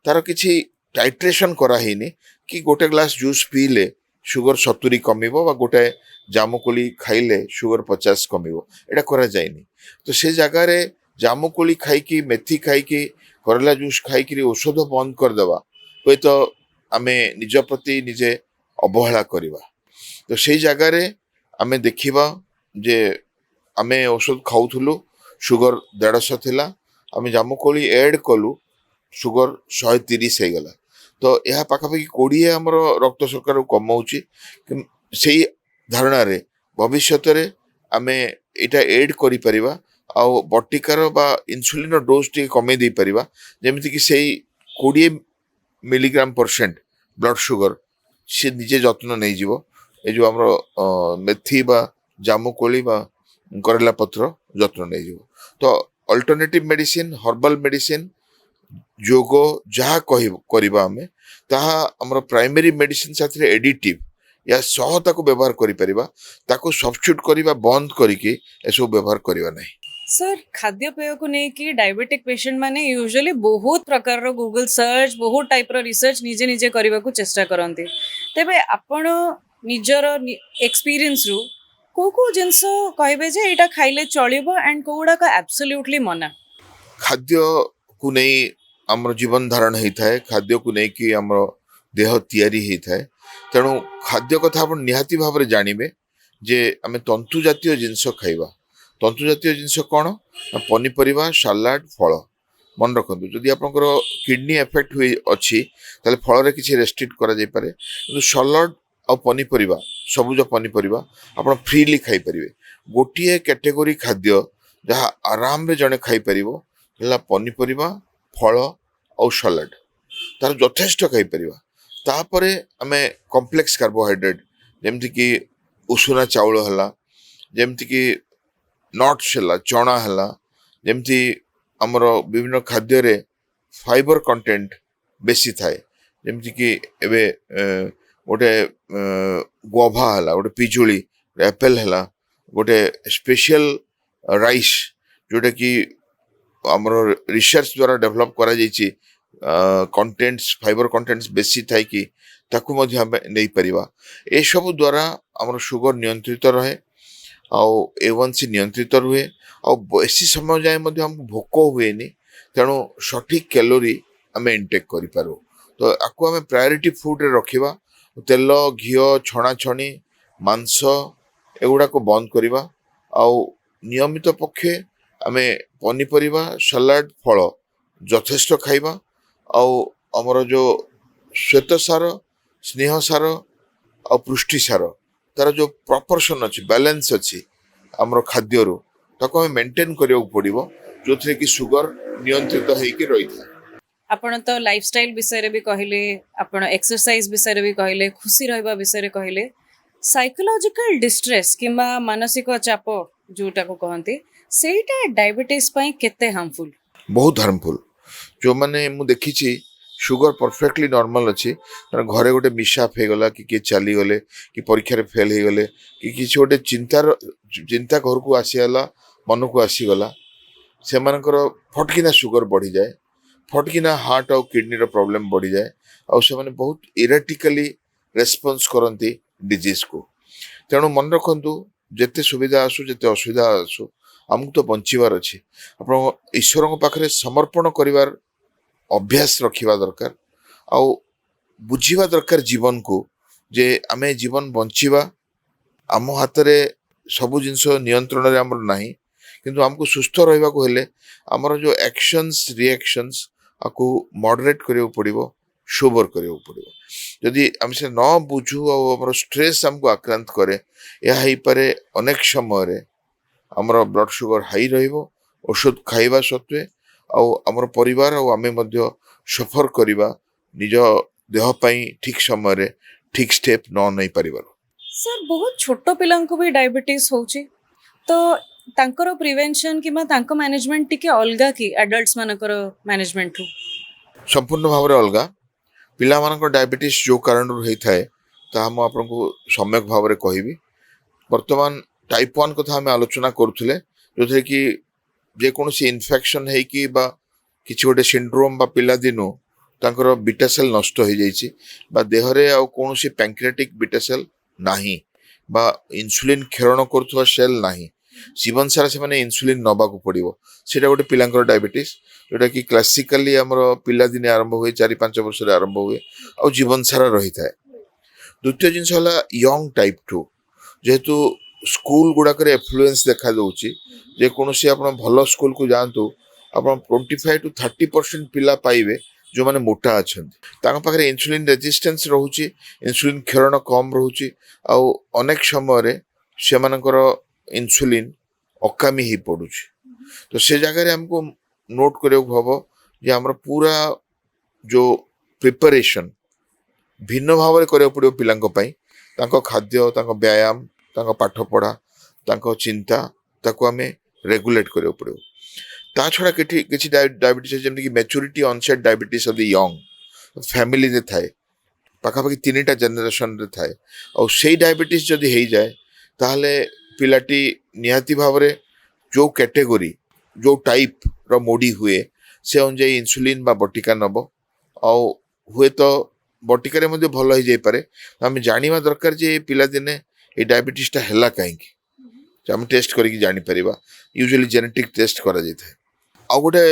तार किछि टाइट्रेशन करा हिनी कि गोटे ग्लास जूस पीले शुगर 70 कमिबो बा गोटे जामुकोली खाइले शुगर 50 कमिबो एटा करा जायनी तो से जगह रे जामुकोली खाई की मेथी खाई की करेला जूस खाई की औषध बंद कर देबा होय तो आमे निज प्रति निजे अवहेला करिबा तो से जगह रे आमे देखिबा जे आमे औषध खाउथुलु शुगर 150 थिला आमे जामुकोली ऐड कलु शुगर 130 हे गला तो यह पाखापाखि 20 हमर रक्त शर्करा कमाउची से धारणा रे ଭବିଷ୍ୟତରେ ଆମେ ଏଇଟା ଏଡ୍ କରିପାରିବା ଆଉ ବଟିକାର ବା ଇନ୍ସୁଲିନର ଡୋଜ୍ ଟିକେ କମେଇ ଦେଇପାରିବା, ଯେମିତିକି ସେଇ 20 ମିଲିଗ୍ରାମ% ବ୍ଲଡ୍ ସୁଗର ସେ ନିଜେ ଯତ୍ନ ନେଇଯିବ। ଏ ଯେଉଁ ଆମର ମେଥି ବା ଜାମୁକୋଳି ବା କରେଲା ପତ୍ର ଯତ୍ନ ନେଇଯିବ। ତ ଅଲ୍ଟରନେଟିଭ୍ ମେଡିସିନ୍, ହର୍ବାଲ ମେଡିସିନ୍, ଯୋଗ ଯାହା କରିବା ଆମେ ତାହା ଆମର ପ୍ରାଇମେରୀ ମେଡିସିନ୍ ସାଥିରେ ଏଡିଟିଭ୍ या ସହ ତାକୁ ବ୍ୟବହାର କରିପାରିବା, ତାକୁ ସବଷ୍ଟିଟ୍ୟୁଟ୍ କରିବା ବନ୍ଦ କରିକି ଏସବୁ ବ୍ୟବହାର କରିବା ନାହିଁ। सर खाद्यपेयକୁ ନେଇକି ଡାଇବେଟିକ୍ ପେସେଣ୍ଟ ମାନେ ୟୁଜୁଆଲି ବହୁତ ପ୍ରକାରର ଗୁଗଲ ସର୍ଚ୍ଚ ବହୁତ ଟାଇପ୍ର ରିସର୍ଚ୍ଚ ନିଜେ ନିଜେ କରିବାକୁ ଚେଷ୍ଟା କରନ୍ତି। ତେବେ ଆପଣ ନିଜର ଏକ୍ସପିରିଏନ୍ସରୁ କୋଉ ଜିନିଷ କହିବେ ଯେ ଏଇଟା ଖାଇଲେ ଚଳିବ ଆଣ୍ଡ କୋଉଗୁଡ଼ାକ ଆବସଲ୍ୟୁଟଲି ମନା? ଖାଦ୍ୟକୁ ନେଇ ଆମର ଜୀବନ ଧାରଣ ହେଇଥାଏ, ଖାଦ୍ୟକୁ ନେଇକି ଆମର ଦେହ ତିଆରି ହେଇଥାଏ। ତେଣୁ ଖାଦ୍ୟ କଥା ଆପଣ ନିହାତି ଭାବରେ ଜାଣିବେ ଯେ ଆମେ ତନ୍ତୁ ଜାତୀୟ ଜିନିଷ ଖାଇବା। ତନ୍ତୁ ଜାତୀୟ ଜିନିଷ କ'ଣ? ନା ପନିପରିବା, ସାଲାଡ, ଫଳ। ମନେ ରଖନ୍ତୁ, ଯଦି ଆପଣଙ୍କର କିଡନୀ ଏଫେକ୍ଟ ଅଛି ତାହେଲେ ଫଳରେ କିଛି ରେଷ୍ଟ୍ରିକ୍ଟ କରାଯାଇପାରେ, କିନ୍ତୁ ସାଲାଡ ଆଉ ପନିପରିବା, ସବୁଜ ପନିପରିବା ଆପଣ ଫ୍ରିଲି ଖାଇପାରିବେ। ଗୋଟିଏ କ୍ୟାଟେଗୋରୀ ଖାଦ୍ୟ ଯାହା ଆରାମରେ ଜଣେ ଖାଇପାରିବ ହେଲା ପନିପରିବା, ଫଳ ଆଉ ସାଲାଡ। ତାର ଯଥେଷ୍ଟ ଖାଇପାରିବା। ତାପରେ ଆମେ କମ୍ପ୍ଲେକ୍ସ କାର୍ବୋହାଇଡ୍ରେଟ୍ ଯେମିତିକି ଉଷୁନା ଚାଉଳ ହେଲା, ଯେମିତିକି ନଟ୍ସ ହେଲା, ଚଣା ହେଲା, ଯେମିତି ଆମର ବିଭିନ୍ନ ଖାଦ୍ୟରେ ଫାଇବର କଣ୍ଟେଣ୍ଟ ବେଶୀ ଥାଏ, ଯେମିତିକି ଏବେ ଗୋଟେ ଗୁଆଭା ହେଲା, ଗୋଟେ ପିଜୁଳି, ଆପେଲ ହେଲା, ଗୋଟେ ସ୍ପେଶିଆଲ ରାଇସ୍ ଯେଉଁଟାକି ଆମର ରିସର୍ଚ୍ଚ ଦ୍ୱାରା ଡେଭଲପ୍ କରାଯାଇଛି, କଣ୍ଟେଣ୍ଟସ୍ ଫାଇବର କଣ୍ଟେଣ୍ଟସ୍ ବେଶୀ ଥାଇକି ତାକୁ ମଧ୍ୟ ଆମେ ନେଇପାରିବା। ଏସବୁ ଦ୍ୱାରା ଆମର ସୁଗର ନିୟନ୍ତ୍ରିତ ରହେ ଆଉ A1C ନିୟନ୍ତ୍ରିତ ରୁହେ ଆଉ ବେଶୀ ସମୟ ଯାଏ ମଧ୍ୟ ଆମକୁ ଭୋକ ହୁଏନି। ତେଣୁ ସଠିକ୍ କ୍ୟାଲୋରି ଆମେ ଇନଟେକ୍ କରିପାରୁ। ତ ଆକୁ ଆମେ ପ୍ରାୟୋରିଟି ଫୁଡ଼ରେ ରଖିବା। ତେଲ, ଘିଅ, ଛଣାଛଣି, ମାଂସ ଏଗୁଡ଼ାକୁ ବନ୍ଦ କରିବା ଆଉ ନିୟମିତ ପକ୍ଷେ ଆମେ ପନିପରିବା, ସାଲାଡ, ଫଳ ଯଥେଷ୍ଟ ଖାଇବା ଆଉ ଆମର ଯେଉଁ ଶ୍ୱେତସାର, ସ୍ନେହସାର ଆଉ ପୃଷ୍ଟିସାର ତାର ଯେଉଁ ପ୍ରପୋର୍ସନ୍ ଅଛି, ବାଲାନ୍ସ ଅଛି ଆମର ଖାଦ୍ୟରୁ, ତାକୁ ଆମେ ମେଣ୍ଟେନ୍ କରିବାକୁ ପଡ଼ିବ, ଯେଉଁଥିରେ କି ସୁଗର ନିୟନ୍ତ୍ରିତ ହେଇକି ରହିଥାଏ। ଆପଣ ତ ଲାଇଫଷ୍ଟାଇଲ ବିଷୟରେ ବି କହିଲେ, ଆପଣ ଏକ୍ସରସାଇଜ ବିଷୟରେ ବି କହିଲେ, ଖୁସି ରହିବା ବିଷୟରେ କହିଲେ। ସାଇକୋଲୋଜିକାଲ ଡିଷ୍ଟ୍ରେସ୍ କିମ୍ବା ମାନସିକ ଚାପ ଯେଉଁଟାକୁ କହନ୍ତି, ସେଇଟା ଡାଇବେଟିସ୍ ପାଇଁ କେତେ ହାର୍ମଫୁଲ୍? ବହୁତ ହାର୍ମଫୁଲ୍। ଯେଉଁମାନେ ମୁଁ ଦେଖିଛି ସୁଗର ପରଫେକ୍ଟଲି ନର୍ମାଲ ଅଛି, କାରଣ ଘରେ ଗୋଟେ ମିସ୍ଆପ୍ ହେଇଗଲା କି କିଏ ଚାଲିଗଲେ କି ପରୀକ୍ଷାରେ ଫେଲ୍ ହେଇଗଲେ କି କିଛି ଗୋଟେ ଚିନ୍ତା ଘରକୁ ଆସିଗଲା, ମନକୁ ଆସିଗଲା, ସେମାନଙ୍କର ଫଟକିନା ସୁଗର ବଢ଼ିଯାଏ, ଫଟକିନା ହାର୍ଟ ଆଉ କିଡନୀର ପ୍ରୋବ୍ଲେମ୍ ବଢ଼ିଯାଏ ଆଉ ସେମାନେ ବହୁତ ଇରାଟିକାଲି ରେସ୍ପନ୍ସ କରନ୍ତି ଡିଜିଜ୍କୁ। ତେଣୁ ମନେ ରଖନ୍ତୁ, ଯେତେ ସୁବିଧା ଆସୁ, ଯେତେ ଅସୁବିଧା ଆସୁ, ଆମକୁ ତ ବଞ୍ଚିବାର ଅଛି। ଆପଣ ଈଶ୍ୱରଙ୍କ ପାଖରେ ସମର୍ପଣ କରିବାର ଅଭ୍ୟାସ ରଖିବା ଦରକାର ଆଉ ବୁଝିବା ଦରକାର ଜୀବନକୁ, ଯେ ଆମେ ଜୀବନ ବଞ୍ଚିବା, ଆମ ହାତରେ ସବୁ ଜିନିଷ ନିୟନ୍ତ୍ରଣରେ ଆମର ନାହିଁ, କିନ୍ତୁ ଆମକୁ ସୁସ୍ଥ ରହିବାକୁ ହେଲେ ଆମର ଯେଉଁ ଆକ୍ସନ୍ସ ରିଆକ୍ସନ୍ସ ଆକୁ ମଡରେଟ୍ କରିବାକୁ ପଡ଼ିବ, ସୋବର କରିବାକୁ ପଡ଼ିବ। ଯଦି ଆମେ ସେ ନ ବୁଝୁ ଆଉ ଆମର ଷ୍ଟ୍ରେସ୍ ଆମକୁ ଆକ୍ରାନ୍ତ କରେ, ଏହା ହେଇପାରେ ଅନେକ ସମୟରେ ଆମର ବ୍ଲଡ୍ ସୁଗର ହାଇ ରହିବ ଔଷଧ ଖାଇବା ସତ୍ତ୍ୱେ, ଆଉ ଆମର ପରିବାର ଆଉ ଆମେ ମଧ୍ୟ ସଫର କରିବା ନିଜ ଦେହ ପାଇଁ ଠିକ୍ ସମୟରେ ଠିକ୍ ଷ୍ଟେପ୍ ନ ନେଇପାରିବାରୁ। ସାର୍ ବହୁତ ଛୋଟ ପିଲାଙ୍କୁ ବି ଡାଇବେଟିସ୍ ହେଉଛି, ତ ତାଙ୍କର ପ୍ରିଭେନ୍ସନ୍ କିମ୍ବା ତାଙ୍କ ମ୍ୟାନେଜମେଣ୍ଟ ଟିକେ ଅଲଗା କି ଆଡଲ୍ଟସ୍ ମାନଙ୍କର ମ୍ୟାନେଜମେଣ୍ଟଠୁ? ସମ୍ପୂର୍ଣ୍ଣ ଭାବରେ ଅଲଗା। ପିଲାମାନଙ୍କ ଡାଇବେଟିସ୍ ଯେଉଁ କାରଣରୁ ହେଇଥାଏ ତାହା ମୁଁ ଆପଣଙ୍କୁ ସମ୍ୟକ ଭାବରେ କହିବି। ବର୍ତ୍ତମାନ ଟାଇପ୍ 1 କଥା ଆମେ ଆଲୋଚନା କରୁଥିଲେ, ଯେଉଁଥିରେ କି ଯେକୌଣସି ଇନଫେକ୍ସନ୍ ହେଇକି ବା କିଛି ଗୋଟେ ସିଣ୍ଡ୍ରୋମ୍ ବା ପିଲାଦିନୁ ତାଙ୍କର ବିଟା ସେଲ୍ ନଷ୍ଟ ହେଇଯାଇଛି ବା ଦେହରେ ଆଉ କୌଣସି ପ୍ୟାଙ୍କ୍ରିଆଟିକ୍ ବିଟା ସେଲ୍ ନାହିଁ ବା ଇନ୍ସୁଲିନ୍ କ୍ଷରଣ କରୁଥିବା ସେଲ୍ ନାହିଁ, ଜୀବନ ସାରା ସେମାନେ ଇନ୍ସୁଲିନ୍ ନେବାକୁ ପଡ଼ିବ, ସେଇଟା ଗୋଟେ ପିଲାଙ୍କର ଡାଇବେଟିସ୍, ଯେଉଁଟାକି କ୍ଲାସିକାଲି ଆମର ପିଲାଦିନେ ଆରମ୍ଭ ହୁଏ, 4-5 ବର୍ଷରେ ଆରମ୍ଭ ହୁଏ ଆଉ ଜୀବନ ସାରା ରହିଥାଏ। ଦ୍ୱିତୀୟ ଜିନିଷ ହେଲା ୟଙ୍ଗ ଟାଇପ୍ 2, ଯେହେତୁ ସ୍କୁଲ ଗୁଡ଼ାକରେ ଏଫ୍ଲୁଏନ୍ସ ଦେଖାଯାଉଛି, ଯେକୌଣସି ଆପଣ ଭଲ ସ୍କୁଲକୁ ଯାଆନ୍ତୁ, ଆପଣ 25-30% ପିଲା ପାଇବେ ଯେଉଁମାନେ ମୋଟା ଅଛନ୍ତି, ତାଙ୍କ ପାଖରେ ଇନ୍ସୁଲିନ୍ ରେଜିଷ୍ଟାନ୍ସ ରହୁଛି, ଇନ୍ସୁଲିନ୍ କ୍ଷରଣ କମ୍ ରହୁଛି ଆଉ ଅନେକ ସମୟରେ ସେମାନଙ୍କର ଇନ୍ସୁଲିନ୍ ଅକାମୀ ହେଇ ପଡୁଛି। ତ ସେ ଜାଗାରେ ଆମକୁ ନୋଟ୍ କରିବାକୁ ହବ ଯେ ଆମର ପୁରା जो प्रिपरेशन भिन्न भाव में କରିବାକୁ ପଡ଼ିବ ପିଲାଙ୍କ ପାଇଁ ତାଙ୍କ ଖାଦ୍ୟ ତାଙ୍କ व्यायाम ତାଙ୍କ ପାଠ ପଢ଼ା ତାଙ୍କ ଚିନ୍ତା ତାକୁ ଆମେ ରେଗୁଲେଟ୍ କରିବାକୁ ପଡ଼ିବ। ତା ଛଡ଼ା କିଛି ଡାଇବେଟିସ୍ ଯେମିତିକି maturity onset diabetes of the young ଫ୍ୟାମିଲିରେ ଥାଏ ପାଖାପାଖି 3ଟା ଜେନେରେସନରେ ଥାଏ ଆଉ ସେଇ ଡାଇବେଟିସ୍ ଯଦି ହେଇଯାଏ ତାହେଲେ ପିଲାଟି ନିହାତି ଭାବରେ ଯେଉଁ କ୍ୟାଟେଗୋରୀ ଯେଉଁ ଟାଇପ୍ର ମୋଡ଼ି ହୁଏ ସେ ଅନୁଯାୟୀ ଇନ୍ସୁଲିନ୍ ବା ବଟିକା ନେବ ଆଉ ହୁଏତ ବଟିକାରେ ମଧ୍ୟ ଭଲ ହେଇଯାଇପାରେ। ଆମେ ଜାଣିବା ଦରକାର ଯେ ପିଲାଦିନେ ଏ ଡାଇବେଟିସ୍ଟା ହେଲା କାହିଁକି ଆମେ ଟେଷ୍ଟ କରିକି ଜାଣିପାରିବା। ୟୁଜୁଆଲି ଜେନେଟିକ୍ ଟେଷ୍ଟ କରାଯାଇଥାଏ। ଆଉ ଗୋଟେ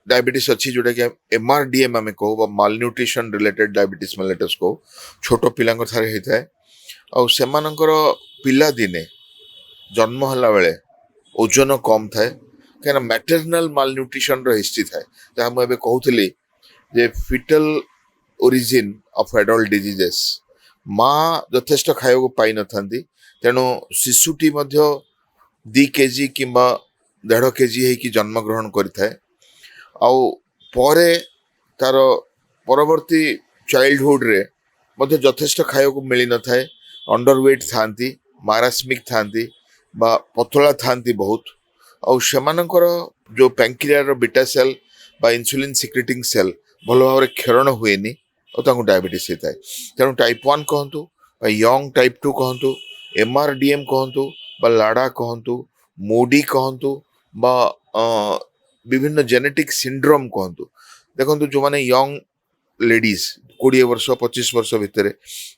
डायबिटीज अच्छी जोटा कि MRDM आम कहू मालन्यूट्रिशन रिलेटेड डायबिटीज मेलेटस कहू छोट पिला होता है और पिला दिने जन्म होला बेले ओजन कम थाए कहीं मैटरनाल मालन्यूट्रिशन हिस्ट्री थाए जहाँ मुझे कहूली जे foetal origin of adult diseases माँ यथेष्ट खाया पाई न था तेणु शिशुटी 2 केजी कि 1.5 केजी है कि जन्म ग्रहण करें आउे तार परवर्ती चाइल्डहुड रे मध्य यथेष्ट खाया मिल न थाए अंडरवेट था मारास्मिक था पतला था बहुत आर जो पैंक्रियार बीटा सेल बा इंसुलिन सिक्रेटिंग सेल भल भाव क्षरण हुए और डायबिटीज होता है। तेणु टाइप 1 कहतु यंग टाइप 2 कहतु MRDM कहतु लाडा कहतु मोडी कहतु विभिन्न जेनेटिक सिंड्रोम कहतु देखो जो माने यंग लेडीज 20 वर्ष 25 वर्ष भितर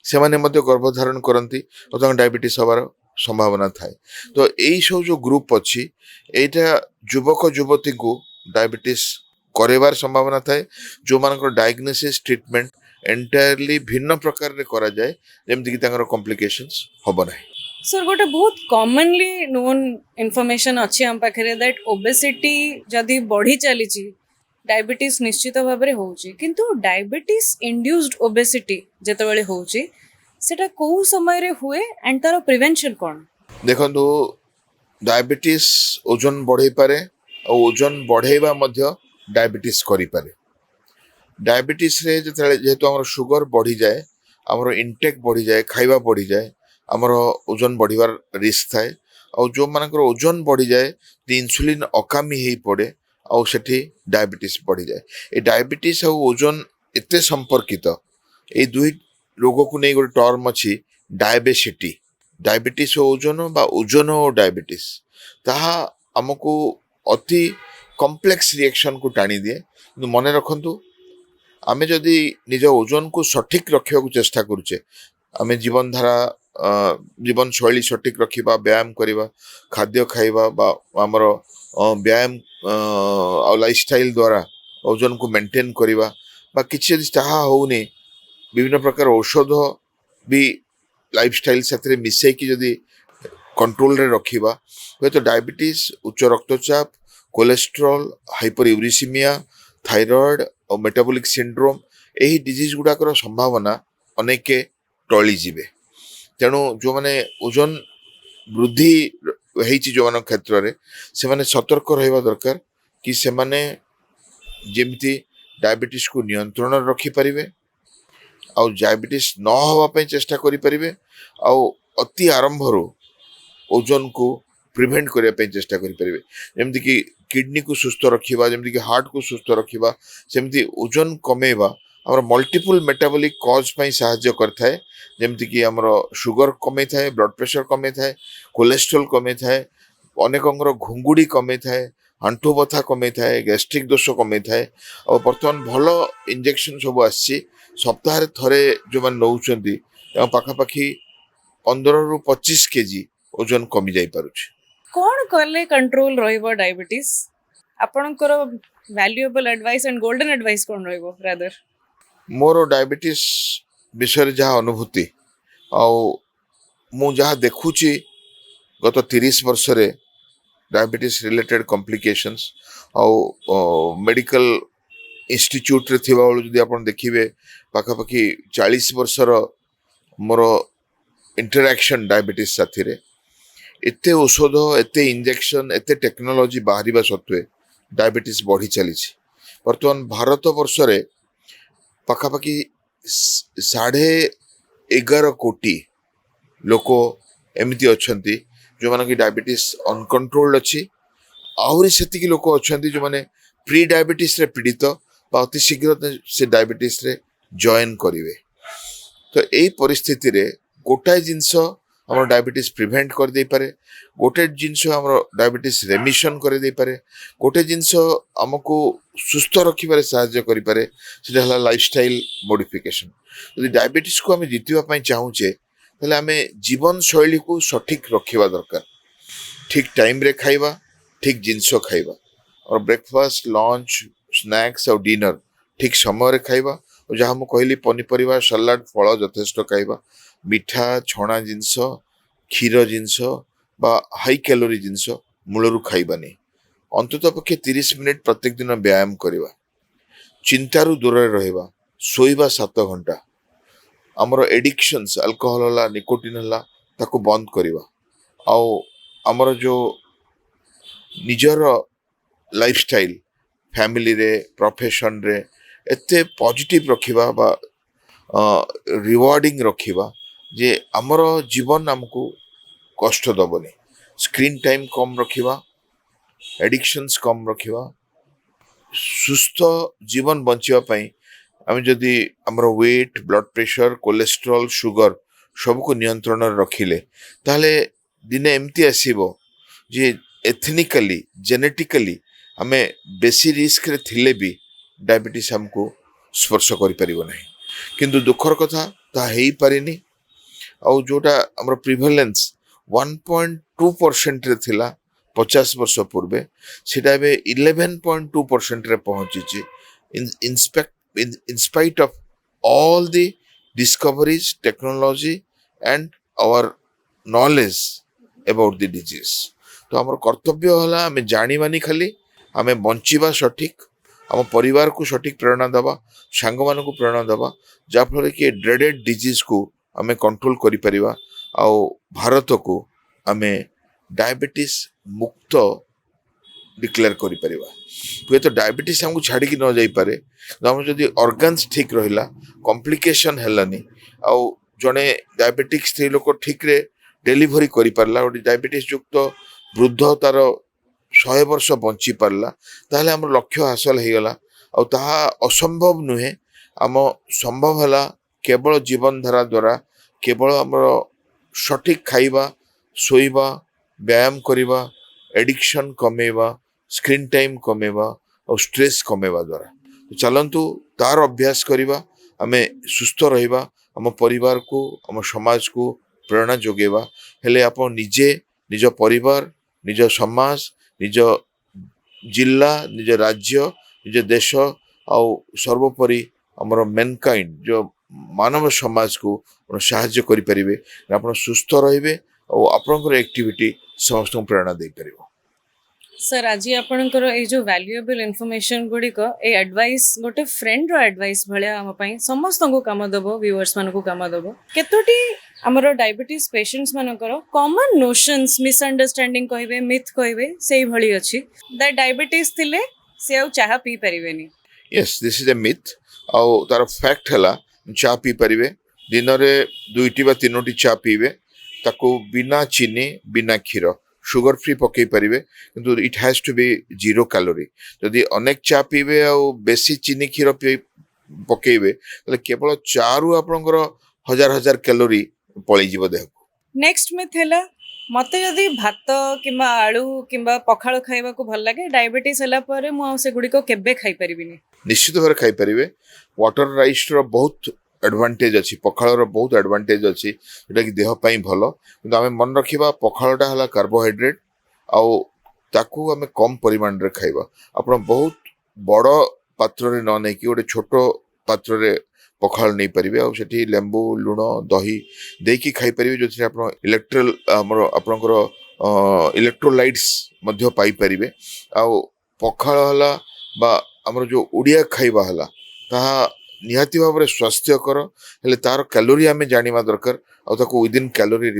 से माने गर्भधारण करती और डायबिटीज हबार संभावना थाए। तो यही सब जो ग्रुप अच्छी यहाँ युवक युवती को डायबिटीज करार संभावना थाए जो मान डायग्नोसिस ट्रीटमेंट एंटायरली भिन्न प्रकार रे करा जाए जमती कि कॉम्प्लिकेशंस हब ना। सर गोटे बहुत कॉमनली नोन इनफॉरमेशन अच्छी आम पाखे दैट ओबेसिटी जदि बढ़ी चली डायबिटीज निश्चित भाव में होची किंतु डायबिटीज इंड्यूस्ड ओबेसिटी जेतेबेले होची सेटा को समय रे हुए एंड तार प्रिवेंशन कौन देखो डायबिटीज ओजन बढ़े पारे और ओजन बढ़ेबा मध्य डायबिटीज करि पारे। डायबिटीज रे जेहेतु हमर शुगर बढ़ी जाए हमर इनटेक बढ़ी जाए खाइबा बढ़ी जाए हमर ओजन बढ़िबार रिस्क थाए और जो मानकर ओजन बढ़ी जाए इंसुलिन अकामी ही पड़े और सेठी डायबिटीज बढ़ी जाए। ये डायबिटीज और ओजन एते संपर्कित ये दुई रोग को नहीं गोटे टर्म अच्छी डायबेसिटी डायबिटीज और ओजन बा ओजन और डायबिटीज ताहा हमको अति कॉम्प्लेक्स रिएक्शन को टाणी दिए। मन रखंतु आमे जदि निज ओजन को सठिक रखा चेष्टा करुचे आमे जीवन धारा जीवन शैली सठिक रखा व्यायाम करवा खाद्य खाइबा बा आमर व्यायाम और लाइफस्टाइल द्वारा ओजन को मेंटेन करवा बा किछि यदि ताहा होउनी विभिन्न प्रकार औषध भी लाइफस्टाइल साथ मिसैकी जदि कंट्रोल रे रखिबा तो डायबिटीज उच्च रक्तचाप कोलेस्ट्रोल हाइपरयूरिसीमिया थायराइड और मेटाबॉलिक सिंड्रोम यही डिजीज गुड़ाकर संभावना अनेक टली जीवे। तेणु जो माने ओजन वृद्धि होइछि जो मान क्षेत्र में से माने सतर्क रहिबा दरकार कि से माने जेमिति डायबिटीज को नियंत्रण रखि परिबे और डायबिटीज न हवा पई चेष्टा करि परिबे और अति आरंभरो ओजन को प्रिवेंट करने पे चेष्टा करें जमती कि किडनी को सुस्थ रखा जमती कि हार्ट को सुस्थ रखा सेमती ओजन कमेवा आमर मल्टीपल मेटाबॉलिक कॉज पई सहाय्य करता है जमती कि आमर शुगर कमे थाए ब्लड प्रेशर कमे थाए कोलेस्ट्रोल कमे थाए अनेकंर घुंगुड़ी कमे थाए आंठु बथा कमे थाए गैस्ट्रिक दोष कमे थाए और बर्तमान भल इंजेक्शन सब आसी सप्ताह थरे जो मैंने नौकरी पाखापाखि 15 ରୁ 25 केजी ओजन कमी जाई पारुछि। कौन कले कंट्रोल रहिबो डायबिटीज आपनकर valuable advice and golden advice कौन रहिबो रादर मोर डायबिटीज विषय जहाँ अनुभूति मु जहाँ देखुची गत 30 वर्ष रे डायबिटीज रिलेटेड कॉम्प्लिकेशंस और मेडिकल इंस्टीट्यूट रे थिबा बेलू जदि आपण देखिबे पाखापाखि 40 वर्षर मोर इंटरैक्शन डायबिटीज साथी रे एते औषध एते इंजेक्शन एते टेक्नोलॉजी बाहरिबा सत्वे डायबिटीज बढ़ी चली बर्तमान भारत वर्ष रे पाखापाखि 11.5 कोटी लोक एमती अच्छा जो माने कि डायबिटीज अनकंट्रोल्ड अच्छी आहरी से लोक अच्छा जो माने प्री डायबिटीज रे पीड़ित अति शीघ्र से डायबिटीज रे जॉइन करेंगे तो यही परिस्थिति रे गोटाए जिनस आम डायबिटीज प्रिवेंट कर दे पारे गोटे जिनस आम डायबिटीज रेमिशन कर दे पारे गोटे जिनस आमको सुस्थ रखिबारे सहायता करि पारे सेटा हला लाइफस्टाइल मॉडिफिकेशन यदि डायबिटीज को आम जीतवा चाहूचे ताहले आम जीवन शैली को सठिक रखिबा दरकार ठीक टाइम रे खाइबा ठीक जिनस खाइबा और ब्रेकफास्ट लंच स्नैक्स और डिनर ठीक समय रे खाइबा और जहाँ मुझे कहली पनीपरिया सलाड फल यथेष्ट खाइबा मिठा छणा जिनस क्षीर जिनस बा हाई कैलोरी जिनस मूलरू खाइबानी अंततः पक्षे 30 मिनिट प्रत्येक दिन व्यायाम करवा चिंतारू दूर रहिबा सोइबा 7 घंटा आमर एडिक्शंस अल्कोहल हला निकोटिन हला ताको बंद करवा आउ आमर जो निजर लाइफस्टाइल फैमिली रे प्रोफेशन रे एते पॉजिटिव रखिबा बा रिवार्डिंग रखिबा जे आमर जीवन हमको कष्ट दबनी स्क्रीन टाइम कम रखिबा एडिक्शंस कम रखिबा सुस्थ जीवन बंचिबा पई आम जदि आमर weight blood pressure cholesterol sugar सबको नियंत्रण रखिले ताहले दिने एमती आसीबो जे एथनिकली जेनेटिकली आमे बेसी रिस्क रे थिले भी डायबिटीज हमको स्पर्श करि परिबो नहीं किंतु दुखर कथा ता हेई पारिनी आउ जोटा हमर प्रिवलेंस 1.2% रे थिला 50 वर्ष पूर्वे सेटा बे 11.2% रे पहुंची in spite of all the discoveries technology and our knowledge about the disease तो हमर कर्तव्य हला हमें जानी मानी खाली हमें बंचिबा सठिक आम परिवार को सठिक प्रेरणा दबा सांग मान को प्रेरणा दबा जाफल कि ड्रेडेड डिजीज को आम कंट्रोल करि परिबा आउ भारत को आम डायबिटीज मुक्त डिक्लेयर करि परिबा हुए तो डायबिटीज हमको छाड़ी की न जाई पारे हम जदि ऑर्गन्स ठीक रहिला कॉम्प्लिकेशन हेलानी आउ जने डायबिटिक स्त्री लोक ठीक रे डेलीवरी करि परला और डायबिटीज युक्त वृद्ध तार 100 वर्ष बंची पारला ताहले हमर लक्ष्य हासिल हो गला और ताहा असंभव नुहे आम संभव हला केवल जीवन धारा द्वारा केवल हमर सठिक खाइबा सोइबा व्यायाम करिबा एडिक्शन कमेबा स्क्रीन टाइम कमेबा और स्ट्रेस कमेबा द्वारा तो चलंतु तार अभ्यास करिबा आमे सुस्थ रहिबा आम परिवार को आम समाज को प्रेरणा जोगेबा हेले आपण निजे निज परिवार निज समाज निज जिला निज राज्य निज देश आउ सर्वोपरि हमर मैनकाइंड जो मानव समाज को साहाय्य करि परिबे आपण सुस्थ रहिबे और आपनकर एक्टिविटी समस्त प्रेरणा दे परिबो सर आज आपणकर ए जो वैल्यूएबल इनफॉरमेशन गुड़िक ए एडवाइस गोटे फ्रेंड रो एडवाइस भलिया हम पई समस्त को काम दबो व्यूअर्स मान को काम दबो केतोटी हमरो डायबिटीज पेशेंट्स मानकर कॉमन नोशंस मिसअंडरस्टैंडिंग कहबे मिथ कहबे सेही भली अछि दैट डायबिटीज थिले से आ चाह पी परिबेनी yes this is a myth आउ तार फैक्ट हला चा पी परिबे दिन रे 2टी बा 3टी चा पीबे ताको बिना चीनी बिना क्षीर सुगर फ्री पकई पारे किंतु it has to be 0 calorie जदि अनेक चा पीबे आ बेसी चीनी क्षीर पकईबे ताले केवल चा रु आपनकर हजार हजार कैलोरी पळी जीव देह को नेक्स्ट मिथ हैला मते यदि भात किंबा आलू किंबा पखाळ खाइबा को भल लागे डायबिटीज हला परे मु से गुडी को केबे खाइ परिबिनी निश्चित भाव खाई पारे वाटर राइस रो बहुत एडवांटेज अच्छी पखाड़ बहुत एडवांटेज अच्छी जोटा कि देह पाई भल किंतु आमे मन रखिबा पखाड़टा हला कार्बोहाइड्रेट आउ ताकू आमे कम परिमाण रे खाइबा आपण बहुत बड़ पात्र रे न नै कि ओटे छोटो पात्र रे पखाड़ नहीं पारिबे आ सेठी लेंबू लुण दही देकी खाई पारिबे जोथि आपण इलेक्ट्रल हमर आपनकर इलेक्ट्रोलाइट्स मध्य पाई पारिबे आ पखाड़ हला बा हमर जो उड़िया खाइबा हला ताहा निहाती भाव में स्वास्थ्यकर हेले तार कैलोरी आमे जानिबा दरकार आ ताको विदिन कैलोरी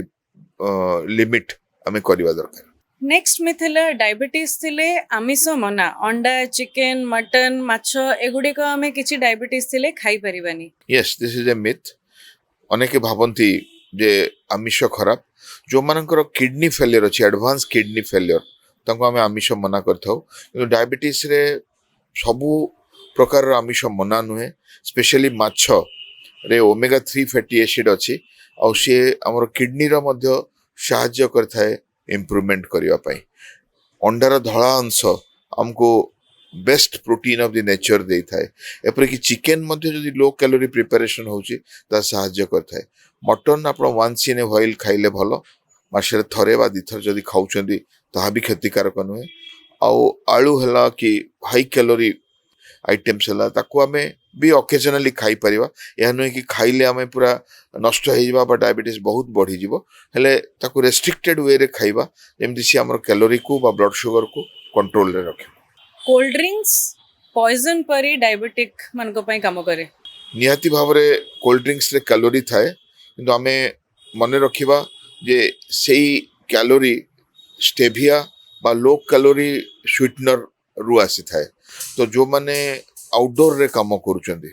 लिमिट आमे करिवा दरकार। नेक्स्ट में थिला डायबिटीज थिले आमिष मना अंडा चिकेन मटन माछ एगुड़िक आम किसी डायबिटीज थिले खाई परिबानी। Yes this is a myth. अनेके भाबंती जे आमिष खराब जो मानकर किडनी फेलियर अछि एडवांस किडनी फेलियर तांको आमे आमिष मना करथाउ किंतु डायबिटीज रे सबु प्रकार आमिष मना नुहे स्पेशली माछ रे ओमेगा 3 फैटी एसिड अछि और से हमर किडनी रो मध्य सहाय्य करथाय इम्प्रूवमेंट करिवा पई। अंडार धला अंश हमको best protein of the nature दे थाए एपर कि चिकेन मध्य जदि लो कैलोरी प्रिपरेशन होची ता सहाय्य करथाय। मटन आपण वंस इन ए व्हाइल खाइले भलो मासरे थरे बा दिथर जदि खाउचंदी ताहा भी क्षतिकारक नुहे। आउ आलू हला कि हाई कैलोरी आइटम्स हला ताकू आमे भी ओकेजनली खाई परिबा या नुहे कि खाइले आमे पूरा नष्ट हो जिबा बा डायबिटीज बहुत बढ़ी जिवो हेले ताकू रेस्ट्रिक्टेड वे रे खाइबा जेमति सी हमर कैलोरी को बा ब्लड शुगर को कंट्रोल रे रखे। कोल्ड ड्रिंक्स पॉइजन परी डायबिटिक मन को पई काम करे। निहाती भावरे कोल्ड ड्रिंक्स रे कैलोरी थाए किंतु आमे मने रखिबा जे सेई कैलोरी स्टेविया बा लो कैलोरी स्वीटनर रु आसी थाए। तो जो माने आउटडोर रे काम करूचंदी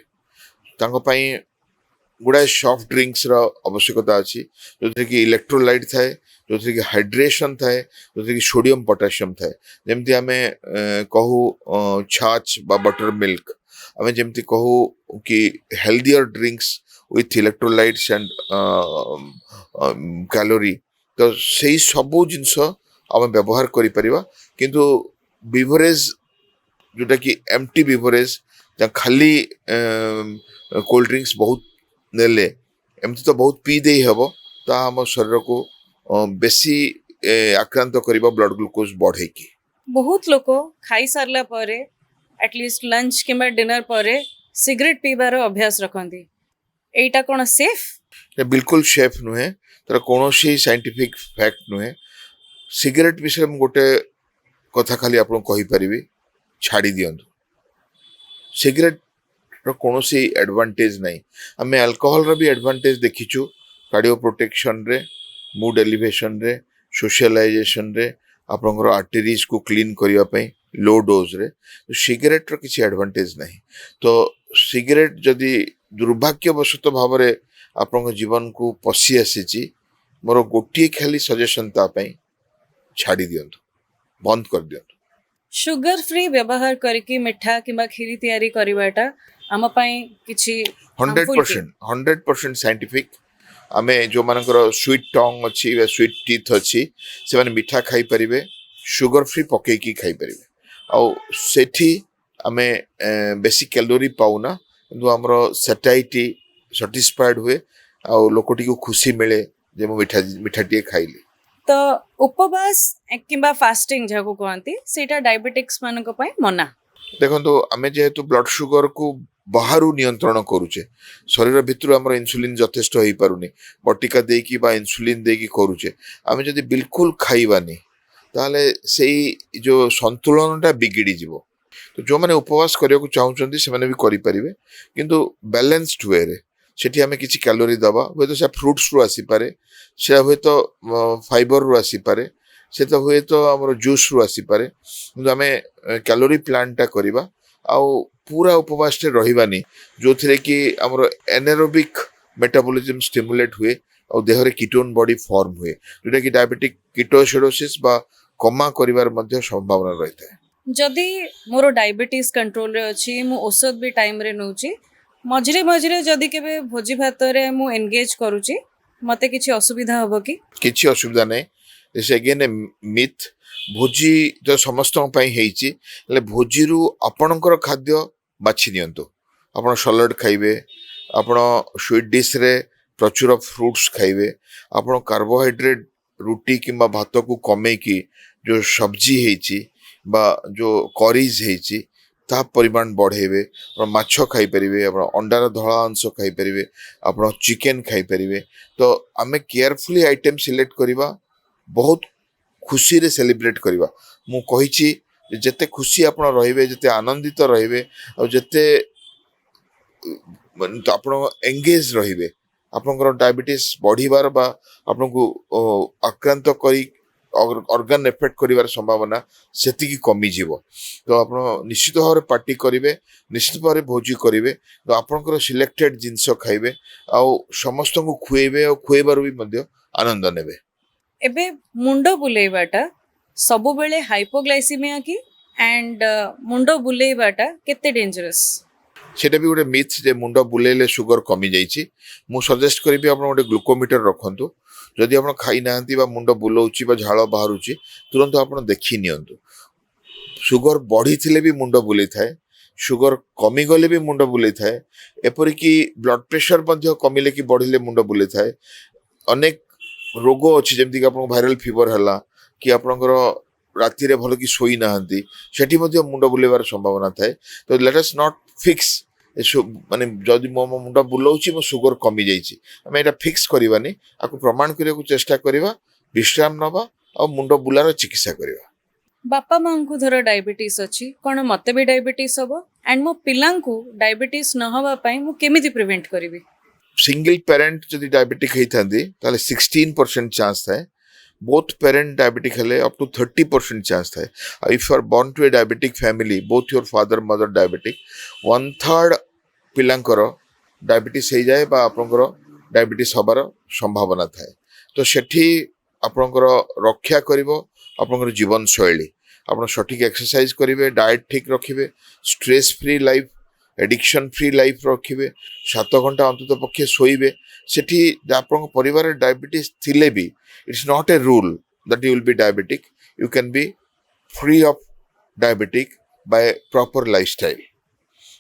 तांको पई गुडाए सॉफ्ट ड्रिंक्स रा आवश्यकता अछि जोथि कि इलेक्ट्रोलाइट थाए जोथि कि हाइड्रेशन थाए जोथि कि सोडियम पोटेशियम थाए। जेमति आमे कहू छाछ बा बटर मिल्क आमे जेमति कहू कि healthier drinks with electrolytes and calorie तो सेही सबु जिंस आमे व्यवहार करि परिबा किंतु बिवरेज जोटा कि एम्प्टी बिवरेज या खाली कोल्ड ड्रिंक्स बहुत नेले एमती तो बहुत पी दे हबो ता हम शरीर को बेसी आक्रांत करिबा ब्लड ग्लूकोज बढ़े की। बहुत लोक खाई सारला परे एटलीस्ट लंच किंबा डिनर परे सिगरेट पीबार अभ्यास रखती एटा कोन सेफ? ये बिल्कुल सेफ नुहे तर कोनोसी साइंटिफिक फैक्ट नुहे। सिगरेट विषय में गोटे कथा खाली आपन कहि परिबी छाड़ी दियंतु सिगरेट रो कोनोसी एडवांटेज नहीं। हमें अल्कोहल रो भी एडवांटेज देखिछु कार्डियो प्रोटेक्शन रे मूड एलिवेशन रे सोशलाइजेशन रे आपनकर आर्टरीज को क्लीन करिया पई लो डोज रे। तो सिगरेट रो किसी एडवांटेज नहीं। तो सिगरेट जदि दुर्भाग्यवशत भावरे आपन जीवन को पसी आसीची मोर गोटिए खाली सजेशन ता पई छाड़ी दियंतु बंद कर दियंतु। शुगर फ्री व्यवहार करके मिठा किंबा खीरी तैयारी करवाटा आम पाई किछि 100% साइंटिफिक। आमे जो मानकर स्वीट टंग अच्छी स्वीट टीथ अच्छी से माने मिठा खाई परिबे शुगर फ्री पके की खाई परिबे आउ सेठी आमे बेसी कैलोरी पाउना किंतु हमरो सेटाइटी सैटिस्फाइड हुए आउ लोकोटी को खुशी मिले जे मो मिठा मिठाटी खाइले। तो उपवास किंबा फास्टिंग जाको कहंती सेटा डायबिटिक्स मान को पई मना। देखो आमे जेहेतु ब्लड शुगर को बाहरु नियंत्रण करूचे शरीर भितर हमर इंसुलिन यथेष्ट होई पारुनी बटिका देकी बा इंसुलिन देकी करूचे आमे जदि बिल्कुल खाइबानी ताले सेई जो संतुलनटा बिगिड़ी जिवो। तो जो माने उपवास करिया को चाहुचंदी से माने भी करि परिबे किंतु बैलेंस्ड वे रे सेठी आमे किछि कैलोरी दबा होय तो से फ्रूट्स रु आसी पारे से होय तो फाइबर रु आसी पारे से तो हुए तो हमर जूस रु आसी पारे किंतु आमे कैलोरी प्लान टा करिबा आउ पूरा उपवास टे रहिबानी जो थिरे कि हमर एनारोबिक मेटाबॉलिज्म स्टिमुलेट हुए और देह रे कीटोन बॉडी फॉर्म हुए जोटा कि डायबिटिक कीटोसिडोसिस बा कमा करिवार मध्य संभावना रहता है। जदि मोर डायबिटीज कंट्रोल रे अछि मु औषध भी टाइम रे नउची मझिरे मझिरे जदि केबे भोजी भात रे मु एंगेज करूची मते किछि असुविधा होबो कि? किछि असुविधा नै। This again A myth. भोजी जो समस्त पई हेइची ले भोजी रु आपणकर खाद्य बाछि नियंतु आपण सलाड खाइबे आपण स्वीट डिश रे प्रचुर फ्रूट्स खाइबे आपण कार्बोहाइड्रेट रुटी किंबा भात को कमे की जो सब्जी हेइची बा जो करीज हेइची ता परिमाण बढ़ेबे और माछ खाई परिबे आपण अंडार धला अंश खाई परिबे आपण चिकन खाई परिबे। तो आमे केयरफुली आइटम सिलेक्ट करिबा बहुत खुशी रे सेलिब्रेट करिबा। मु कहिची जेते खुशी आपण रहिबे जेते आनंदित रहिबे और जेते तो आपण एंगेज रहिबे आपनकर डायबिटीज बढ़िबार बा आपनको आक्रांत करी ଅର୍ଗାନ ଏଫେକ୍ଟ କରିବାର ସମ୍ଭାବନା ସେତିକି କମିଯିବ। ତ ଆପଣ ନିଶ୍ଚିତ ଭାବରେ ପାର୍ଟି କରିବେ, ନିଶ୍ଚିତ ଭାବରେ ଭୋଜି କରିବେ, ତ ଆପଣଙ୍କର ସିଲେକ୍ଟେଡ ଜିନିଷ ଖାଇବେ ଆଉ ସମସ୍ତଙ୍କୁ ଖୁଏଇବେ ଆଉ ଖୁଏଇବାରୁ ବି ମଧ୍ୟ ଆନନ୍ଦ ନେବେ। ଏବେ ମୁଣ୍ଡ ବୁଲେଇବାଟା ସବୁବେଳେ ହାଇପୋଗ୍ଲାଇସିମିଆ କି ଆଣ୍ଡ ମୁଣ୍ଡ ବୁଲେଇବାଟା କେତେ ଡେଞ୍ଜରସ୍? সেটা ବି ଗୋଟେ ମିଥ୍ ଯେ ମୁଣ୍ଡ ବୁଲେଇଲେ ସୁଗର କମିଯାଇଛି। ମୁଁ ସଜେଷ୍ଟ କରିବି ଆପଣ ଗୋଟେ ଗ୍ଲୁକୋମିଟର ରଖନ୍ତୁ। ଯଦି ଆପଣ ଖାଇନାହାନ୍ତି ବା ମୁଣ୍ଡ ବୁଲଉଛି ବା ଝାଳ ବାହାରୁଛି ତୁରନ୍ତ ଆପଣ ଦେଖି ନିଅନ୍ତୁ। ସୁଗର ବଢିଥିଲେ ବି ମୁଣ୍ଡ ବୁଲେଇଥାଏ, ସୁଗର କମିଗଲେ ବି ମୁଣ୍ଡ ବୁଲେଇଥାଏ, ଏପରିକି ବ୍ଲଡ ପ୍ରେସର ମଧ୍ୟ କମିଲେ କି ବଢିଲେ ମୁଣ୍ଡ ବୁଲେଇଥାଏ। ଅନେକ ରୋଗ ଅଛି ଯେମିତିକି ଆପଣଙ୍କୁ ଭାଇରାଲ ଫିଭର ହେଲା କି ଆପଣଙ୍କର ରାତିରେ ଭଲ କି ଶୋଇନାହାନ୍ତି, ସେଠି ମଧ୍ୟ ମୁଣ୍ଡ ବୁଲେଇବାର ସମ୍ଭାବନା ଥାଏ। ତ ଲେଟ୍ ଅସ୍ ନଟ୍ ଫିକ୍ସ ମାନେ ଯଦି ମୋ ମୁଣ୍ଡ ବୁଲଉଛି ମୋ ସୁଗର କମି ଯାଇଛି, ଆମେ ଏଇଟା ଫିକ୍ସ କରିବାନି, ଆକୁ ପ୍ରମାଣ କରିବାକୁ ଚେଷ୍ଟା କରିବା, ବିଶ୍ରାମ ନେବା ଆଉ ମୁଣ୍ଡ ବୁଲାର ଚିକିତ୍ସା କରିବା। ବାପା ମାଙ୍କୁ ଧର ଡାଇବେଟିସ୍ ଅଛି, କ'ଣ ମୋତେ ବି ଡାଇବେଟିସ୍ ହବ? ଆଣ୍ଡ ମୋ ପିଲାଙ୍କୁ ଡାଇବେଟିସ୍ ନ ହେବା ପାଇଁ ମୁଁ କେମିତି ପ୍ରିଭେଣ୍ଟ କରିବି? ସିଙ୍ଗଲ ପ୍ୟାରେଣ୍ଟ ଯଦି ଡାଇବେଟିକ୍ ହେଇଥାନ୍ତି ତାହେଲେ 16% ଚାନ୍ସ ଥାଏ। ବୋଥ ପ୍ୟାରେଣ୍ଟ ଡାଇବେଟିକ୍ ହେଲେ ଅପ୍ ଟୁ 30% ଚାନ୍ସ ଥାଏ। ଆଉ if you are born to a diabetic family, both your father mother diabetic, 1/3 ପିଲାଙ୍କର ଡାଇବେଟିସ୍ ହେଇଯାଏ ବା ଆପଣଙ୍କର ଡାଇବେଟିସ୍ ହବାର ସମ୍ଭାବନା ଥାଏ। ତ ସେଠି ଆପଣଙ୍କର ରକ୍ଷା କରିବ ଆପଣଙ୍କର ଜୀବନଶୈଳୀ। ଆପଣ ସଠିକ୍ ଏକ୍ସରସାଇଜ କରିବେ, ଡାଏଟ୍ ଠିକ୍ ରଖିବେ, stress free life, addiction free life ରଖିବେ, 7 ଘଣ୍ଟା ଅନ୍ତତଃ ପକ୍ଷେ ଶୋଇବେ। ସେଠି ଆପଣଙ୍କ ପରିବାରରେ ଡାଇବେଟିସ୍ ଥିଲେ ବି it's not a rule that you will be diabetic. You can be free of diabetic by proper lifestyle.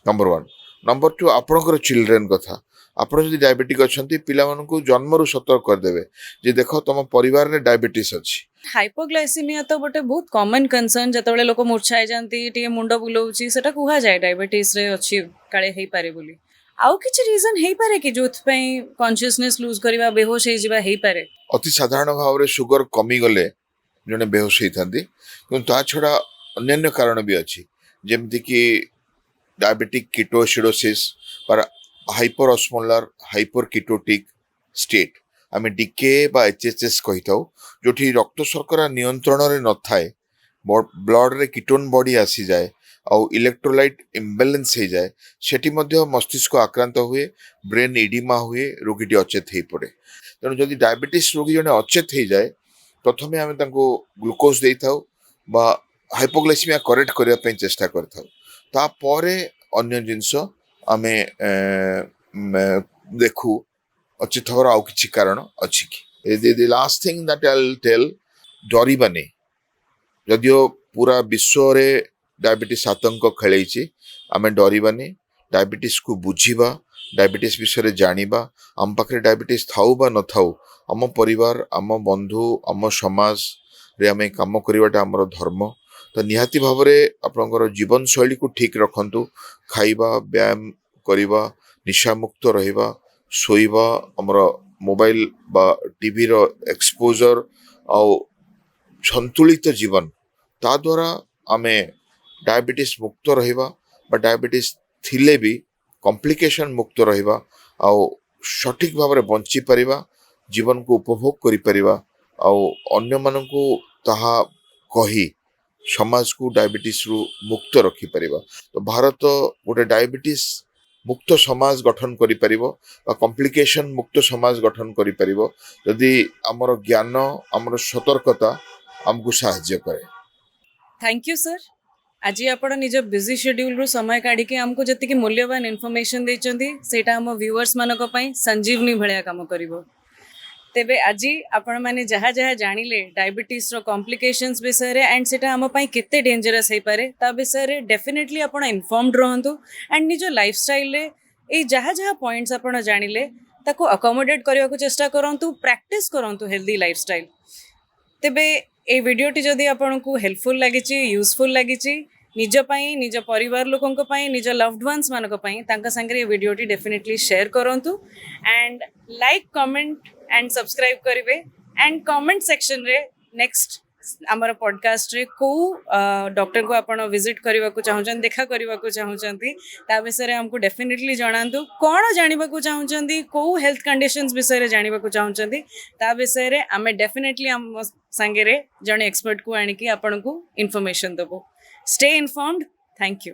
Number 1. Number 2, ଆପଣଙ୍କର ଚିଲଡ୍ରେନ୍ କଥା। ଆପଣ ଯଦି ଡାଇବେଟିକ୍ ଅଛନ୍ତି ପିଲାମାନଙ୍କୁ ଜନ୍ମରୁ ସତର୍କ କରିଦେବେ ଯେ ଦେଖ ତମ ପରିବାରରେ ଡାଇବେଟିସ୍ ଅଛି। ହାଇପୋଗ୍ଲାଇସିମିଆ ତ ଗୋଟେ ବହୁତ କମନ୍ କନସର୍ନ, ଯେତେବେଳେ ଲୋକ ମୂର୍ଚ୍ଛା ହେଇଯାନ୍ତି, ଟିକେ ମୁଣ୍ଡ ବୁଲଉଛି, ସେଟା କୁହାଯାଏ ଡାଇବେଟିସ୍ରେ ଅଛି, କାଳେ ହେଇପାରେ ବୋଲି। ଆଉ କିଛି ରିଜନ୍ ହେଇପାରେ କି ଯୋଉଥିପାଇଁ କନସିୟସନେସ୍ ଲୁଜ୍ କରିବା, ବେହୋଶ ହେଇଯିବା ହେଇପାରେ? ଅତି ସାଧାରଣ ଭାବରେ ସୁଗର କମିଗଲେ ଜଣେ ବେହୋଶ ହେଇଥାନ୍ତି, କିନ୍ତୁ ତା ଛଡ଼ା ଅନ୍ୟାନ୍ୟ କାରଣ ବି ଅଛି, ଯେମିତିକି ଡାଇବେଟିକ୍ କିଟୋସିଡୋସିସ୍ ବା ହାଇପର ଅସ୍ମୋଲାର ହାଇପର କିଟୋଟିକ୍ ଷ୍ଟେଟ୍, ଆମେ ଡିକେ ବା HHS କହିଥାଉ, ଯୋଉଠି ରକ୍ତ ଶର୍କରା ନିୟନ୍ତ୍ରଣରେ ନଥାଏ, ବ୍ଲଡରେ କିଟୋନ୍ ବଡି ଆସିଯାଏ ଆଉ ଇଲେକ୍ଟ୍ରୋଲାଇଟ୍ ଇମ୍ବାଲାନ୍ସ ହେଇଯାଏ, ସେଠି ମଧ୍ୟ ମସ୍ତିଷ୍କ ଆକ୍ରାନ୍ତ ହୁଏ, ବ୍ରେନ୍ ଇଡିମା ହୁଏ, ରୋଗୀଟି ଅଚେତ ହେଇପଡ଼େ। ତେଣୁ ଯଦି ଡାଇବେଟିସ୍ ରୋଗୀ ଜଣେ ଅଚେତ ହେଇଯାଏ, ପ୍ରଥମେ ଆମେ ତାଙ୍କୁ ଗ୍ଲୁକୋଜ୍ ଦେଇଥାଉ ବା ହାଇପୋଗ୍ଲାଇସିମିଆ କରେକ୍ଟ କରିବା ପାଇଁ ଚେଷ୍ଟା କରିଥାଉ। ତାପରେ ଅନ୍ୟ ଜିନିଷ ଆମେ ଦେଖୁ ଅଚେତ ହେବାର ଆଉ କିଛି କାରଣ ଅଛି କି। The last thing that I will tell, ଡରିବାନି। ଯଦିଓ ପୁରା ବିଶ୍ୱରେ ଡାଇବେଟିସ୍ ଆତଙ୍କ ଖେଳେଇଛି, ଆମେ ଡରିବାନି, ଡାଇବେଟିସ୍କୁ ବୁଝିବା, ଡାଇବେଟିସ୍ ବିଷୟରେ ଜାଣିବା। ଆମ ପାଖରେ ଡାଇବେଟିସ୍ ଥାଉ ବା ନଥାଉ, ଆମ ପରିବାର, ଆମ ବନ୍ଧୁ, ଆମ ସମାଜରେ ଆମେ କାମ କରିବାଟା ଆମର ଧର୍ମ। ତ ନିହାତି ଭାବରେ ଆପଣଙ୍କର ଜୀବନଶୈଳୀକୁ ଠିକ୍ ରଖନ୍ତୁ, ଖାଇବା, ବ୍ୟାୟାମ କରିବା, ନିଶାମୁକ୍ତ ରହିବା, ଶୋଇବା, ଆମର ମୋବାଇଲ ବା ଟିଭିର ଏକ୍ସପୋଜର ଆଉ ସନ୍ତୁଳିତ ଜୀବନ, ତା ଦ୍ୱାରା ଆମେ ଡାଇବେଟିସ୍ ମୁକ୍ତ ରହିବା ବା ଡାଇବେଟିସ୍ ଥିଲେ ବି କମ୍ପ୍ଲିକେସନ୍ ମୁକ୍ତ ରହିବା ଆଉ ସଠିକ୍ ଭାବରେ ବଞ୍ଚିପାରିବା, ଜୀବନକୁ ଉପଭୋଗ କରିପାରିବା ଆଉ ଅନ୍ୟମାନଙ୍କୁ ତାହା କହି ସମାଜକୁ ଡାଇବେଟିସ୍ରୁ ମୁକ୍ତ ରଖିପାରିବା। ତ ଭାରତ ଗୋଟେ ଡାଇବେଟିସ୍ ମୁକ୍ତ ସମାଜ ଗଠନ କରିପାରିବ ବା କମ୍ପ୍ଲିକେସନ୍ ମୁକ୍ତ ସମାଜ ଗଠନ କରିପାରିବ ଯଦି ଆମର ଜ୍ଞାନ, ଆମର ସତର୍କତା ଆମକୁ ସାହାଯ୍ୟ କରେ। Thank you sir. ଆଜି ଆପଣ ନିଜ ବିଜି ସେଡ୍ୟୁଲରୁ ସମୟ କାଢ଼ିକି ଆମକୁ ଯେତିକି ମୂଲ୍ୟବାନ ଇନଫର୍ମେସନ୍ ଦେଇଛନ୍ତି, ସେଇଟା ଆମ ଭ୍ୟୁଅର୍ସମାନଙ୍କ ପାଇଁ ସଞ୍ଜୀବନୀ ଭଳିଆ କାମ କରିବ। ତେବେ ଆଜି ଆପଣମାନେ ଯାହା ଯାହା ଜାଣିଲେ ଡାଇବେଟିସ୍ର କମ୍ପ୍ଲିକେସନ୍ସ ବିଷୟରେ ଆଣ୍ଡ ସେଇଟା ଆମ ପାଇଁ କେତେ ଡେଞ୍ଜରସ୍ ହେଇପାରେ, ତା ବିଷୟରେ ଡେଫିନେଟଲି ଆପଣ ଇନଫର୍ମଡ୍ ରୁହନ୍ତୁ ଆଣ୍ଡ ନିଜ ଲାଇଫଷ୍ଟାଇଲରେ ଏଇ ଯାହା ଯାହା ପଏଣ୍ଟସ୍ ଆପଣ ଜାଣିଲେ ତାକୁ ଆକୋମୋଡେଟ୍ କରିବାକୁ ଚେଷ୍ଟା କରନ୍ତୁ, ପ୍ରାକ୍ଟିସ୍ କରନ୍ତୁ ହେଲ୍ଦି ଲାଇଫଷ୍ଟାଇଲ। ତେବେ এই ଭିଡ଼ିଓଟି ଯଦି ଆପଣଙ୍କୁ ହେଲ୍ପଫୁଲ୍ ଲାଗିଛି, ୟୁଜଫୁଲ୍ ଲାଗିଛି, ନିଜ ପାଇଁ, ନିଜ ପରିବାର ଲୋକଙ୍କ ପାଇଁ, ନିଜ ଲଭ୍ଡ ୱାନ୍ସ ମାନଙ୍କ ପାଇଁ, ତାଙ୍କ ସାଙ୍ଗରେ এই ଭିଡ଼ିଓଟି ଡେଫିନେଟଲି ସେୟାର କରନ୍ତୁ and like, comment and subscribe କରିବେ ଆଣ୍ଡ କମେଣ୍ଟ ସେକ୍ସନରେ ନେକ୍ସଟ आमर पॉडकास्ट रे को डॉक्टर को आपण विजिट करने को चाहूँ देखा करने को चाहूँगी ता विषय हमको डेफिनेटली जनातु कौन जानवा को चाहूँगी कौ हेल्थ कंडीशंस विषय जानवा को चाहूँगी ता विषय आम डेफिनेटली आम सांगे जड़े एक्सपर्ट को आणिकी आपण को इनफॉरमेशन देबो स्टे इनफॉर्म्ड थैंक यू